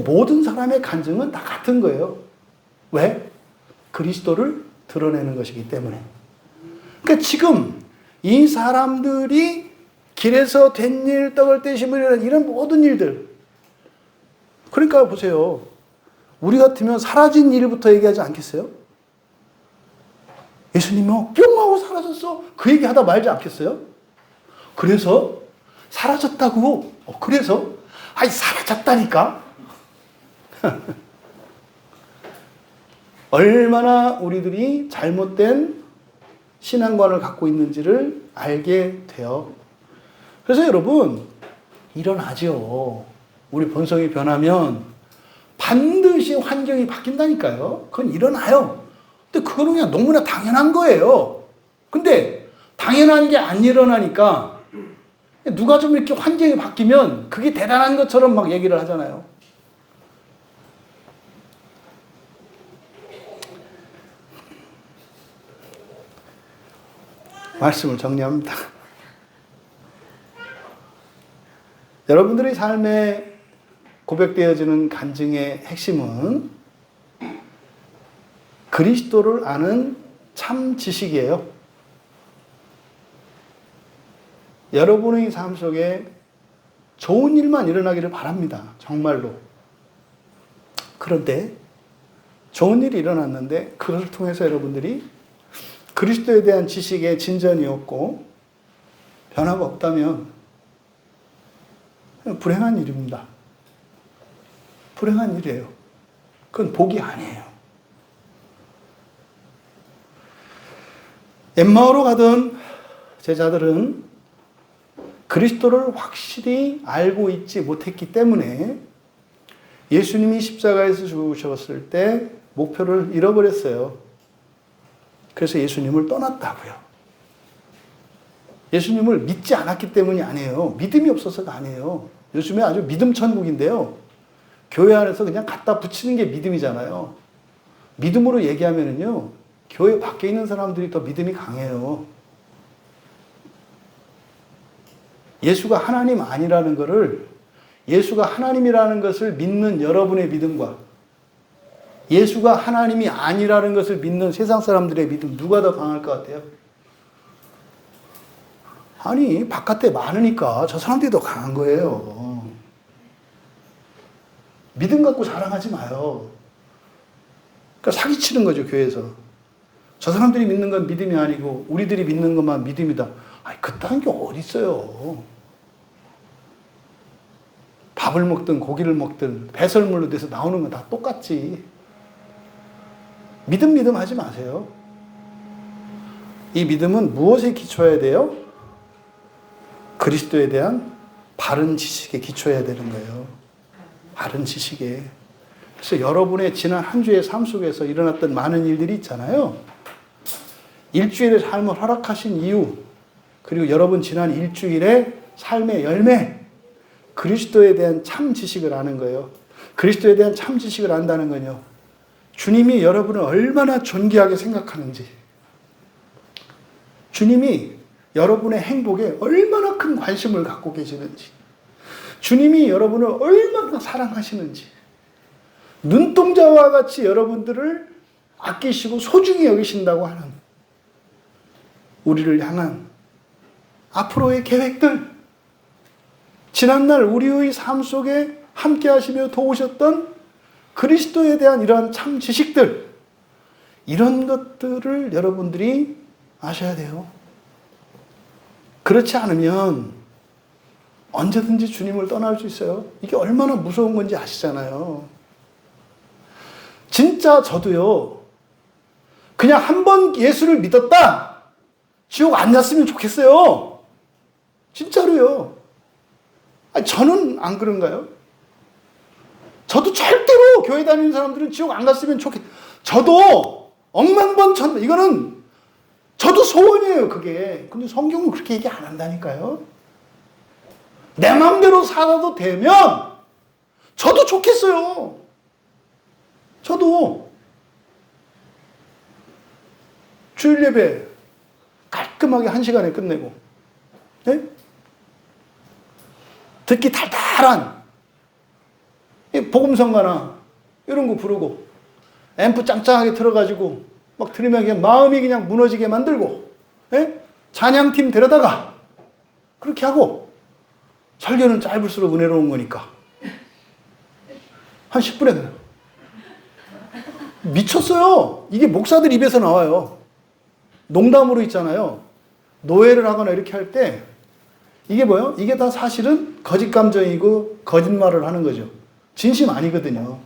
모든 사람의 간증은 다 같은 거예요. 왜? 그리스도를 드러내는 것이기 때문에. 그러니까 지금 이 사람들이 길에서 된 일, 떡을 떼심을 이런 모든 일들. 그러니까 보세요. 우리 같으면 사라진 일부터 얘기하지 않겠어요? 예수님이 뿅 하고 사라졌어. 그 얘기 하다 말지 않겠어요? 그래서 사라졌다고. 그래서 아니 사라졌다니까. 얼마나 우리들이 잘못된 신앙관을 갖고 있는지를 알게 돼요. 그래서 여러분, 일어나죠. 우리 본성이 변하면 반드시 환경이 바뀐다니까요. 그건 일어나요. 근데 그거는 그냥 너무나 당연한 거예요. 근데 당연한 게 안 일어나니까 누가 좀 이렇게 환경이 바뀌면 그게 대단한 것처럼 막 얘기를 하잖아요. 말씀을 정리합니다. 여러분들의 삶에 고백되어지는 간증의 핵심은 그리스도를 아는 참 지식이에요. 여러분의 삶 속에 좋은 일만 일어나기를 바랍니다. 정말로. 그런데 좋은 일이 일어났는데 그것을 통해서 여러분들이 그리스도에 대한 지식에 진전이 없고 변화가 없다면 불행한 일입니다. 불행한 일이에요. 그건 복이 아니에요. 엠마오로 가던 제자들은 그리스도를 확실히 알고 있지 못했기 때문에 예수님이 십자가에서 죽으셨을 때 목표를 잃어버렸어요. 그래서 예수님을 떠났다고요. 예수님을 믿지 않았기 때문이 아니에요. 믿음이 없어서가 아니에요. 요즘에 아주 믿음 천국인데요. 교회 안에서 그냥 갖다 붙이는 게 믿음이잖아요. 믿음으로 얘기하면은요, 교회 밖에 있는 사람들이 더 믿음이 강해요. 예수가 하나님 아니라는 것을, 예수가 하나님이라는 것을 믿는 여러분의 믿음과 예수가 하나님이 아니라는 것을 믿는 세상 사람들의 믿음, 누가 더 강할 것 같아요? 아니, 바깥에 많으니까 저 사람들이 더 강한 거예요. 믿음 갖고 자랑하지 마요. 그러니까 사기치는 거죠, 교회에서. 저 사람들이 믿는 건 믿음이 아니고 우리들이 믿는 것만 믿음이다. 아니, 그딴 게 어디 있어요. 밥을 먹든 고기를 먹든 배설물로 돼서 나오는 건 다 똑같지. 믿음 하지 마세요. 이 믿음은 무엇에 기초해야 돼요? 그리스도에 대한 바른 지식에 기초해야 되는 거예요. 바른 지식에. 그래서 여러분의 지난 한 주의 삶 속에서 일어났던 많은 일들이 있잖아요. 일주일의 삶을 허락하신 이유, 그리고 여러분 지난 일주일의 삶의 열매, 그리스도에 대한 참 지식을 아는 거예요. 그리스도에 대한 참 지식을 안다는 건요, 주님이 여러분을 얼마나 존귀하게 생각하는지, 주님이 여러분의 행복에 얼마나 큰 관심을 갖고 계시는지, 주님이 여러분을 얼마나 사랑하시는지, 눈동자와 같이 여러분들을 아끼시고 소중히 여기신다고 하는 우리를 향한 앞으로의 계획들, 지난날 우리의 삶 속에 함께 하시며 도우셨던 그리스도에 대한 이러한 참 지식들, 이런 것들을 여러분들이 아셔야 돼요. 그렇지 않으면 언제든지 주님을 떠날 수 있어요. 이게 얼마나 무서운 건지 아시잖아요. 진짜 저도요, 그냥 한 번 예수를 믿었다, 지옥 안 갔으면 좋겠어요. 진짜로요. 아니, 저는 안 그런가요? 저도 절대로 교회 다니는 사람들은 지옥 안 갔으면 좋겠어요. 저도 억만번 이거는 저도 소원이에요, 그게. 근데 성경은 그렇게 얘기 안 한다니까요. 내 마음대로 살아도 되면 저도 좋겠어요. 저도 주일 예배 깔끔하게 1시간에 끝내고, 네? 듣기 달달한 복음성가나 이런 거 부르고 앰프 짱짱하게 틀어가지고 막 들으면 그냥 마음이 그냥 무너지게 만들고, 네? 찬양팀 데려다가 그렇게 하고, 설교는 짧을수록 은혜로운 거니까 한 10분에 그냥 미쳤어요. 이게 목사들 입에서 나와요. 농담으로 있잖아요. 노예를 하거나 이렇게 할 때 이게 뭐예요? 이게 다 사실은 거짓 감정이고 거짓말을 하는 거죠. 진심 아니거든요.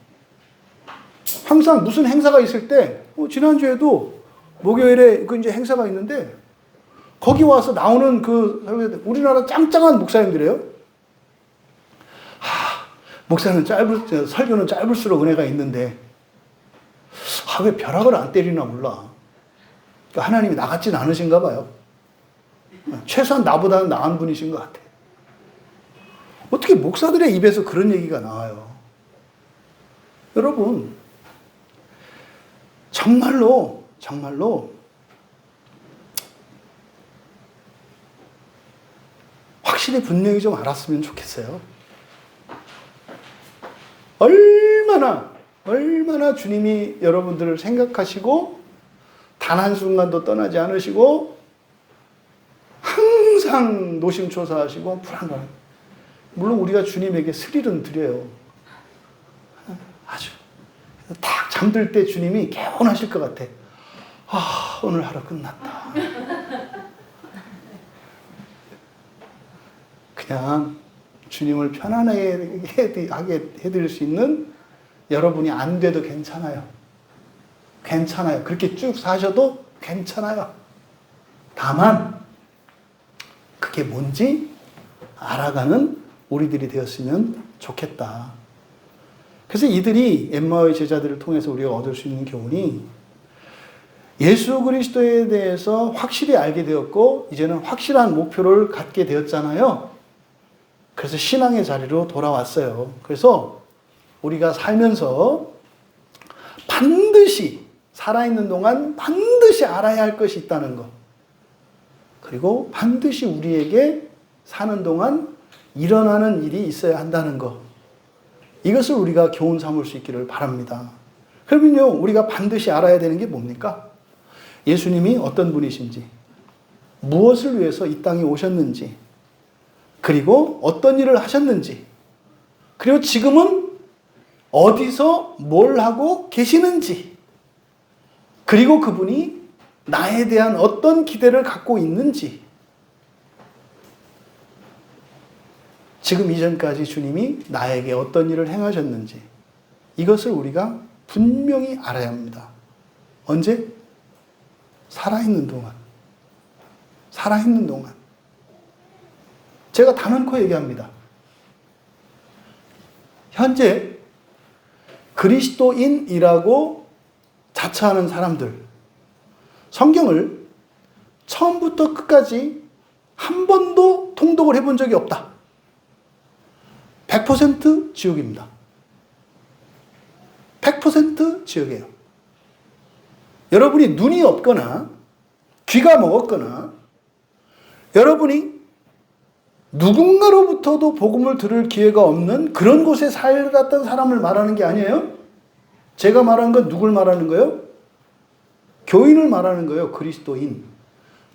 항상 무슨 행사가 있을 때, 지난주에도 목요일에 그 이제 행사가 있는데, 거기 와서 나오는 우리나라 짱짱한 목사님들이에요. 목사는 설교는 짧을수록 은혜가 있는데, 왜 벼락을 안 때리나 몰라. 그러니까 하나님이 나 같진 않으신가 봐요. 최소한 나보다는 나은 분이신 것 같아. 어떻게 목사들의 입에서 그런 얘기가 나와요? 여러분, 정말로 확실히 분명히 좀 알았으면 좋겠어요. 얼마나 주님이 여러분들을 생각하시고 단 한순간도 떠나지 않으시고 항상 노심초사하시고 불안감. 물론 우리가 주님에게 스릴은 드려요. 아주 딱 잠들 때 주님이 개운하실 것 같아. 오늘 하루 끝났다. 그냥 주님을 편안하게 해드릴 수 있는 여러분이 안 돼도 괜찮아요. 괜찮아요. 그렇게 쭉 사셔도 괜찮아요. 다만 그게 뭔지 알아가는 우리들이 되었으면 좋겠다. 그래서 이들이 엠마오의 제자들을 통해서 우리가 얻을 수 있는 교훈이, 예수 그리스도에 대해서 확실히 알게 되었고 이제는 확실한 목표를 갖게 되었잖아요. 그래서 신앙의 자리로 돌아왔어요. 그래서 우리가 살면서 반드시, 살아있는 동안 반드시 알아야 할 것이 있다는 것, 그리고 반드시 우리에게 사는 동안 일어나는 일이 있어야 한다는 것, 이것을 우리가 교훈 삼을 수 있기를 바랍니다. 그러면요, 우리가 반드시 알아야 되는 게 뭡니까? 예수님이 어떤 분이신지, 무엇을 위해서 이 땅에 오셨는지, 그리고 어떤 일을 하셨는지, 그리고 지금은 어디서 뭘 하고 계시는지, 그리고 그분이 나에 대한 어떤 기대를 갖고 있는지, 지금 이전까지 주님이 나에게 어떤 일을 행하셨는지, 이것을 우리가 분명히 알아야 합니다. 언제? 살아있는 동안. 살아있는 동안. 제가 단언코 얘기합니다. 현재 그리스도인이라고 자처하는 사람들, 성경을 처음부터 끝까지 한 번도 통독을 해본 적이 없다. 100% 지옥입니다. 100% 지옥이에요. 여러분이 눈이 없거나 귀가 먹었거나 여러분이 누군가로부터도 복음을 들을 기회가 없는 그런 곳에 살았던 사람을 말하는 게 아니에요. 제가 말한 건 누굴 말하는 거예요? 교인을 말하는 거예요. 그리스도인.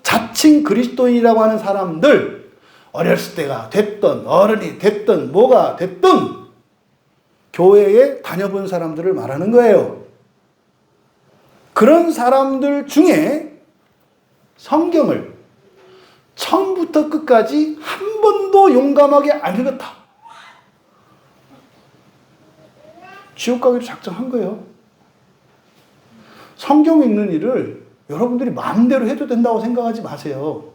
자칭 그리스도인이라고 하는 사람들, 어렸을 때가 됐든 어른이 됐든 뭐가 됐든 교회에 다녀본 사람들을 말하는 거예요. 그런 사람들 중에 성경을 처음부터 끝까지 한 번도 용감하게 안 읽었다. 지옥 가기로 작정한 거예요. 성경 읽는 일을 여러분들이 마음대로 해도 된다고 생각하지 마세요.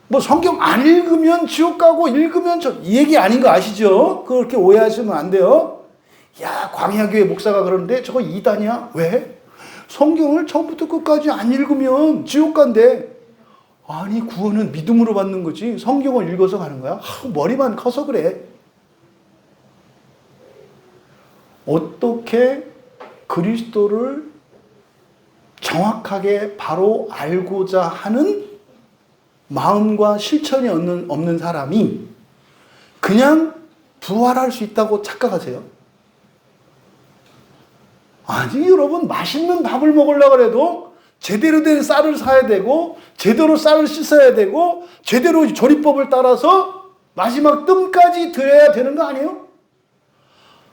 뭐 성경 안 읽으면 지옥 가고 읽으면 이 얘기 아닌 거 아시죠? 그렇게 오해하시면 안 돼요. 야, 광야교회 목사가 그러는데 저거 이단이야? 왜? 성경을 처음부터 끝까지 안 읽으면 지옥 간대. 아니, 구원은 믿음으로 받는 거지 성경을 읽어서 가는 거야? 머리만 커서 그래. 어떻게 그리스도를 정확하게 바로 알고자 하는 마음과 실천이 없는 사람이 그냥 부활할 수 있다고 착각하세요? 아니, 여러분, 맛있는 밥을 먹으려고 해도 제대로 된 쌀을 사야 되고 제대로 쌀을 씻어야 되고 제대로 조리법을 따라서 마지막 뜸까지 드려야 되는 거 아니에요?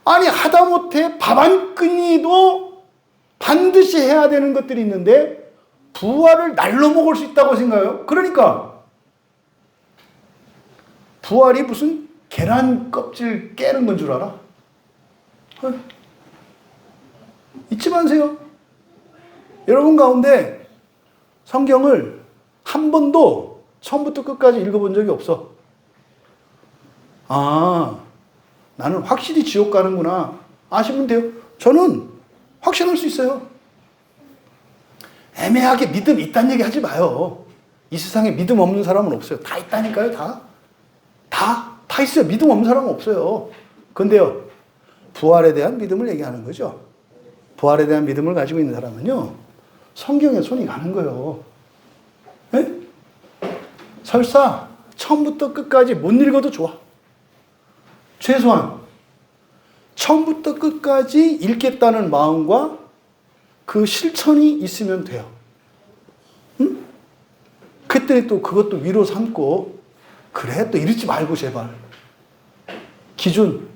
아니, 하다못해 밥 한 끼니도 반드시 해야 되는 것들이 있는데 부활을 날로 먹을 수 있다고 생각해요? 그러니까 부활이 무슨 계란 껍질 깨는 건 줄 알아? 잊지 마세요. 여러분 가운데 성경을 한 번도 처음부터 끝까지 읽어본 적이 없어. 아, 나는 확실히 지옥 가는구나 아시면 돼요. 저는 확신할 수 있어요. 애매하게 믿음 있다는 얘기 하지 마요. 이 세상에 믿음 없는 사람은 없어요. 다 있다니까요. 다 있어요. 믿음 없는 사람은 없어요. 근데요, 부활에 대한 믿음을 얘기하는 거죠. 부활에 대한 믿음을 가지고 있는 사람은요, 성경에 손이 가는 거예요. 네? 설사 처음부터 끝까지 못 읽어도 좋아. 최소한 처음부터 끝까지 읽겠다는 마음과 그 실천이 있으면 돼요. 응? 그랬더니 또 그것도 위로 삼고, 그래, 또 이러지 말고 제발. 기준,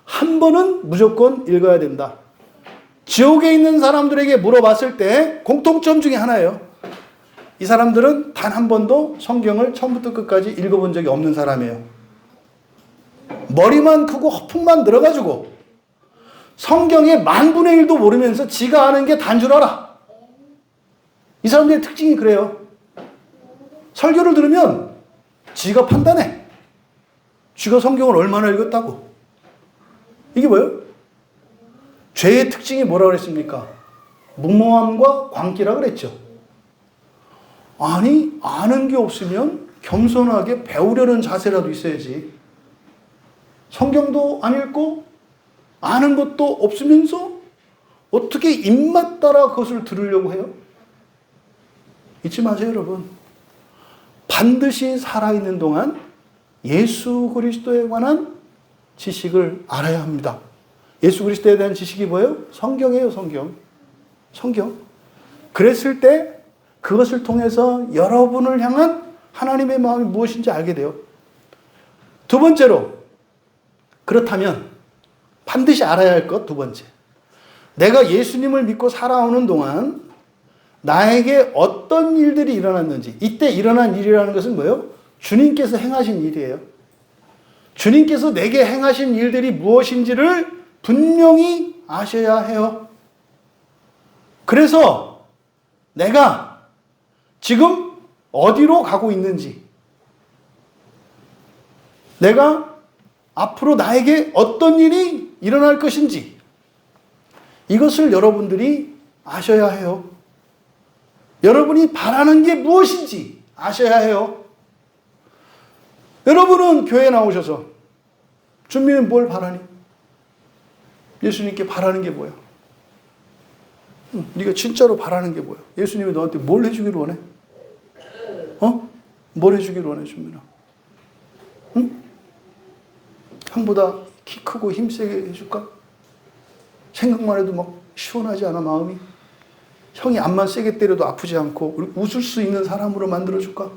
한 번은 무조건 읽어야 된다. 지옥에 있는 사람들에게 물어봤을 때 공통점 중에 하나예요. 이 사람들은 단 한 번도 성경을 처음부터 끝까지 읽어본 적이 없는 사람이에요. 머리만 크고 허풍만 들어가지고 성경의 1/1000도 모르면서 지가 아는 게 단 줄 알아. 이 사람들의 특징이 그래요. 설교를 들으면 지가 판단해. 지가 성경을 얼마나 읽었다고. 이게 뭐예요? 죄의 특징이 뭐라고 그랬습니까? 무모함과 광기라 그랬죠. 아니, 아는 게 없으면 겸손하게 배우려는 자세라도 있어야지. 성경도 안 읽고 아는 것도 없으면서 어떻게 입맛 따라 그것을 들으려고 해요? 잊지 마세요, 여러분. 반드시 살아있는 동안 예수 그리스도에 관한 지식을 알아야 합니다. 예수 그리스도에 대한 지식이 뭐예요? 성경이에요, 성경. 성경. 그랬을 때 그것을 통해서 여러분을 향한 하나님의 마음이 무엇인지 알게 돼요. 두 번째로, 그렇다면 반드시 알아야 할 것 두 번째. 내가 예수님을 믿고 살아오는 동안 나에게 어떤 일들이 일어났는지, 이때 일어난 일이라는 것은 뭐예요? 주님께서 행하신 일이에요. 주님께서 내게 행하신 일들이 무엇인지를 분명히 아셔야 해요. 그래서 내가 지금 어디로 가고 있는지, 내가 앞으로 나에게 어떤 일이 일어날 것인지, 이것을 여러분들이 아셔야 해요. 여러분이 바라는 게 무엇인지 아셔야 해요. 여러분은 교회에 나오셔서 준비는 뭘 바라니? 예수님께 바라는 게 뭐야? 네가 진짜로 바라는 게 뭐야? 예수님이 너한테 뭘 해주기를 원해? 뭘 해주기를 원해, 준민아? 응? 형보다 키 크고 힘세게 해줄까? 생각만 해도 막 시원하지 않아, 마음이? 형이 앞만 세게 때려도 아프지 않고 웃을 수 있는 사람으로 만들어줄까?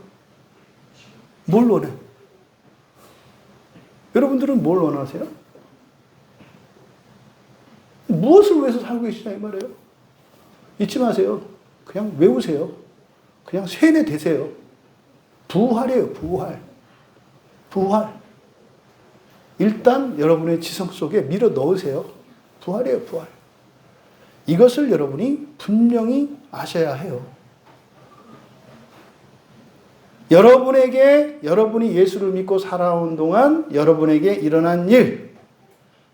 뭘 원해? 여러분들은 뭘 원하세요? 무엇을 위해서 살고 계시냐 이 말이에요. 잊지 마세요. 그냥 외우세요. 그냥 세뇌되세요. 부활이에요. 부활. 부활. 일단 여러분의 지성 속에 밀어 넣으세요. 부활이에요. 부활. 이것을 여러분이 분명히 아셔야 해요. 여러분이 예수를 믿고 살아온 동안 여러분에게 일어난 일,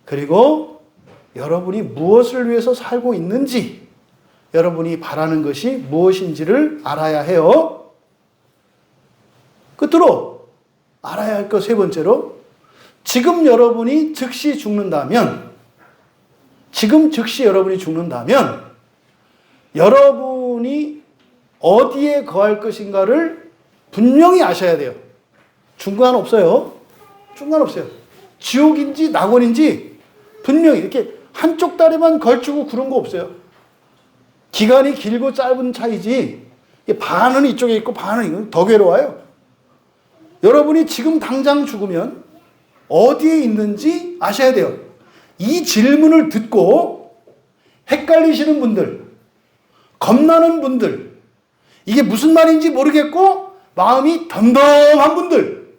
그리고 여러분이 무엇을 위해서 살고 있는지, 여러분이 바라는 것이 무엇인지를 알아야 해요. 끝으로 알아야 할 것 세 번째로, 지금 여러분이 즉시 죽는다면, 여러분이 어디에 거할 것인가를 분명히 아셔야 돼요. 중간 없어요. 중간 없어요. 지옥인지 낙원인지 분명히 이렇게 한쪽 다리만 걸치고 그런 거 없어요. 기간이 길고 짧은 차이지 반은 이쪽에 있고 반은 이건 더 괴로워요. 여러분이 지금 당장 죽으면 어디에 있는지 아셔야 돼요. 이 질문을 듣고 헷갈리시는 분들, 겁나는 분들, 이게 무슨 말인지 모르겠고 마음이 덤덤한 분들,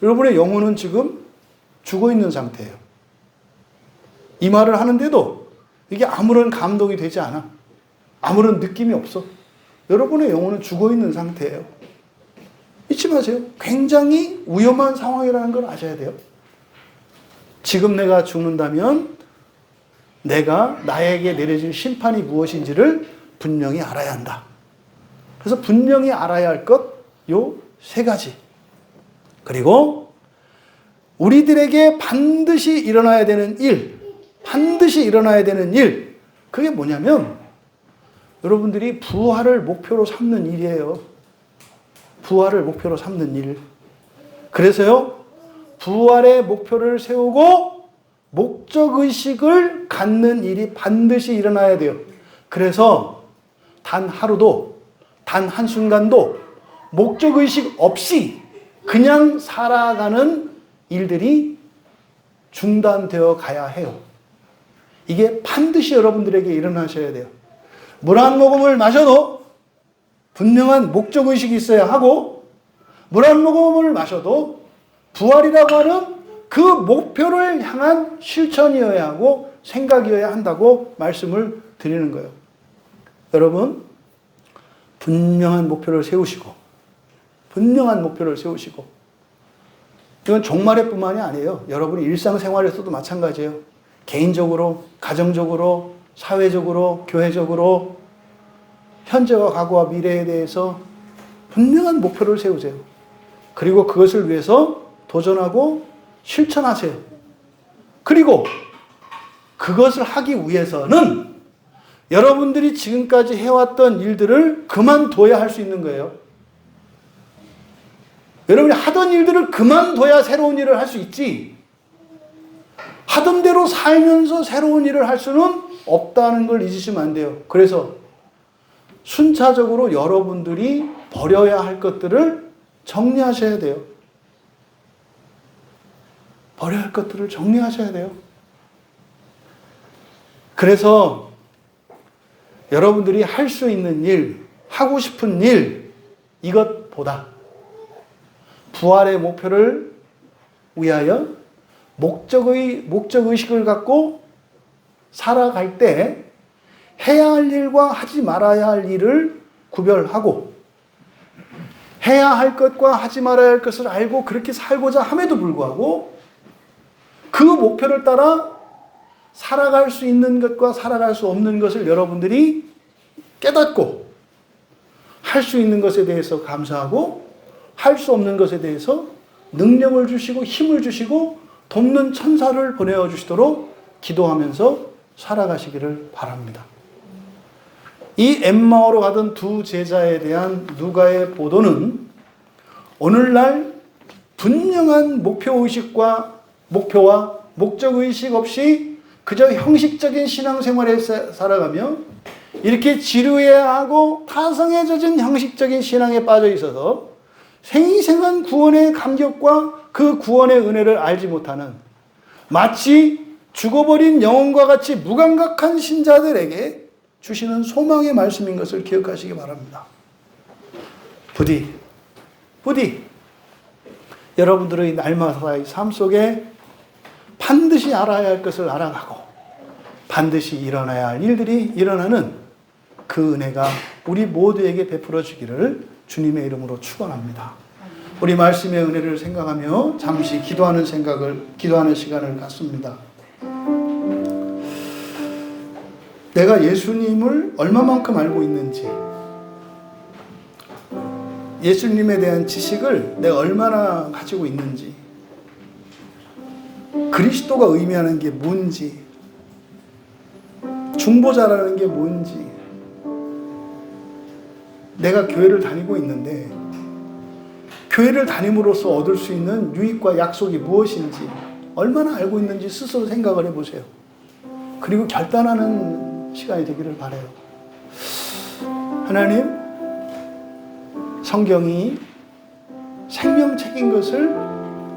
여러분의 영혼은 지금 죽어 있는 상태예요. 이 말을 하는데도 이게 아무런 감동이 되지 않아. 아무런 느낌이 없어. 여러분의 영혼은 죽어 있는 상태예요. 잊지 마세요. 굉장히 위험한 상황이라는 걸 아셔야 돼요. 지금 내가 죽는다면 나에게 내려진 심판이 무엇인지를 분명히 알아야 한다. 그래서 분명히 알아야 할 것, 요 세 가지. 그리고 우리들에게 반드시 일어나야 되는 일, 그게 뭐냐면 여러분들이 부활을 목표로 삼는 일이에요. 부활을 목표로 삼는 일. 그래서요, 부활의 목표를 세우고 목적의식을 갖는 일이 반드시 일어나야 돼요. 그래서 단 하루도, 단 한순간도 목적의식 없이 그냥 살아가는 일들이 중단되어 가야 해요. 이게 반드시 여러분들에게 일어나셔야 돼요. 물 한 모금을 마셔도 분명한 목적의식이 있어야 하고, 물 한 모금을 마셔도 부활이라고 하는 그 목표를 향한 실천이어야 하고 생각이어야 한다고 말씀을 드리는 거예요. 여러분, 분명한 목표를 세우시고, 이건 종말에뿐만이 아니에요. 여러분이 일상생활에서도 마찬가지예요. 개인적으로, 가정적으로, 사회적으로, 교회적으로, 현재와 과거와 미래에 대해서 분명한 목표를 세우세요. 그리고 그것을 위해서 도전하고 실천하세요. 그리고 그것을 하기 위해서는 여러분들이 지금까지 해왔던 일들을 그만둬야 할 수 있는 거예요. 여러분이 하던 일들을 그만둬야 새로운 일을 할 수 있지, 하던 대로 살면서 새로운 일을 할 수는 없다는 걸 잊으시면 안 돼요. 그래서 순차적으로 여러분들이 버려야 할 것들을 정리하셔야 돼요. 버려야 할 것들을 정리하셔야 돼요. 그래서 여러분들이 할 수 있는 일, 하고 싶은 일, 이것보다 부활의 목표를 위하여 목적의식을 갖고 살아갈 때 해야 할 일과 하지 말아야 할 일을 구별하고, 해야 할 것과 하지 말아야 할 것을 알고 그렇게 살고자 함에도 불구하고 그 목표를 따라 살아갈 수 있는 것과 살아갈 수 없는 것을 여러분들이 깨닫고, 할 수 있는 것에 대해서 감사하고 할 수 없는 것에 대해서 능력을 주시고 힘을 주시고 돕는 천사를 보내어 주시도록 기도하면서 살아가시기를 바랍니다. 이 엠마오로 가던 두 제자에 대한 누가의 보도는 오늘날 분명한 목표의식과 목표와 목적의식 없이 그저 형식적인 신앙생활에 살아가며 이렇게 지루해하고 타성에 젖은 형식적인 신앙에 빠져 있어서 생생한 구원의 감격과 그 구원의 은혜를 알지 못하는 마치 죽어버린 영혼과 같이 무감각한 신자들에게 주시는 소망의 말씀인 것을 기억하시기 바랍니다. 부디 여러분들의 날마다의 삶 속에 반드시 알아야 할 것을 알아가고 반드시 일어나야 할 일들이 일어나는 그 은혜가 우리 모두에게 베풀어 주기를 주님의 이름으로 축원합니다. 우리 말씀의 은혜를 생각하며 잠시 기도하는 시간을 갖습니다. 내가 예수님을 얼마만큼 알고 있는지, 예수님에 대한 지식을 내가 얼마나 가지고 있는지, 그리스도가 의미하는 게 뭔지, 중보자라는 게 뭔지, 내가 교회를 다니고 있는데 교회를 다님으로써 얻을 수 있는 유익과 약속이 무엇인지 얼마나 알고 있는지 스스로 생각을 해보세요. 그리고 결단하는 시간이 되기를 바라요. 하나님, 성경이 생명책인 것을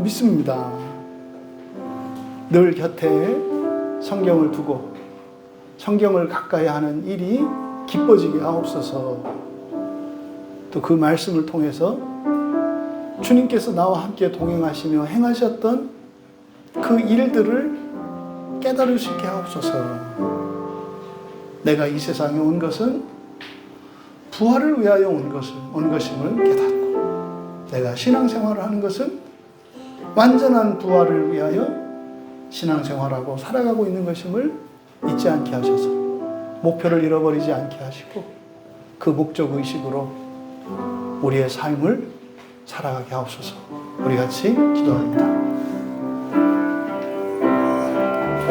믿습니다. 늘 곁에 성경을 두고 성경을 가까이 하는 일이 기뻐지게 하옵소서. 또 그 말씀을 통해서 주님께서 나와 함께 동행하시며 행하셨던 그 일들을 깨달을 수 있게 하옵소서. 내가 이 세상에 온 것은 부활을 위하여 온 것임을 깨닫고, 내가 신앙생활을 하는 것은 완전한 부활을 위하여 신앙생활하고 살아가고 있는 것임을 잊지 않게 하셔서 목표를 잃어버리지 않게 하시고 그 목적의식으로 우리의 삶을 살아가게 하옵소서. 우리 같이 기도합니다.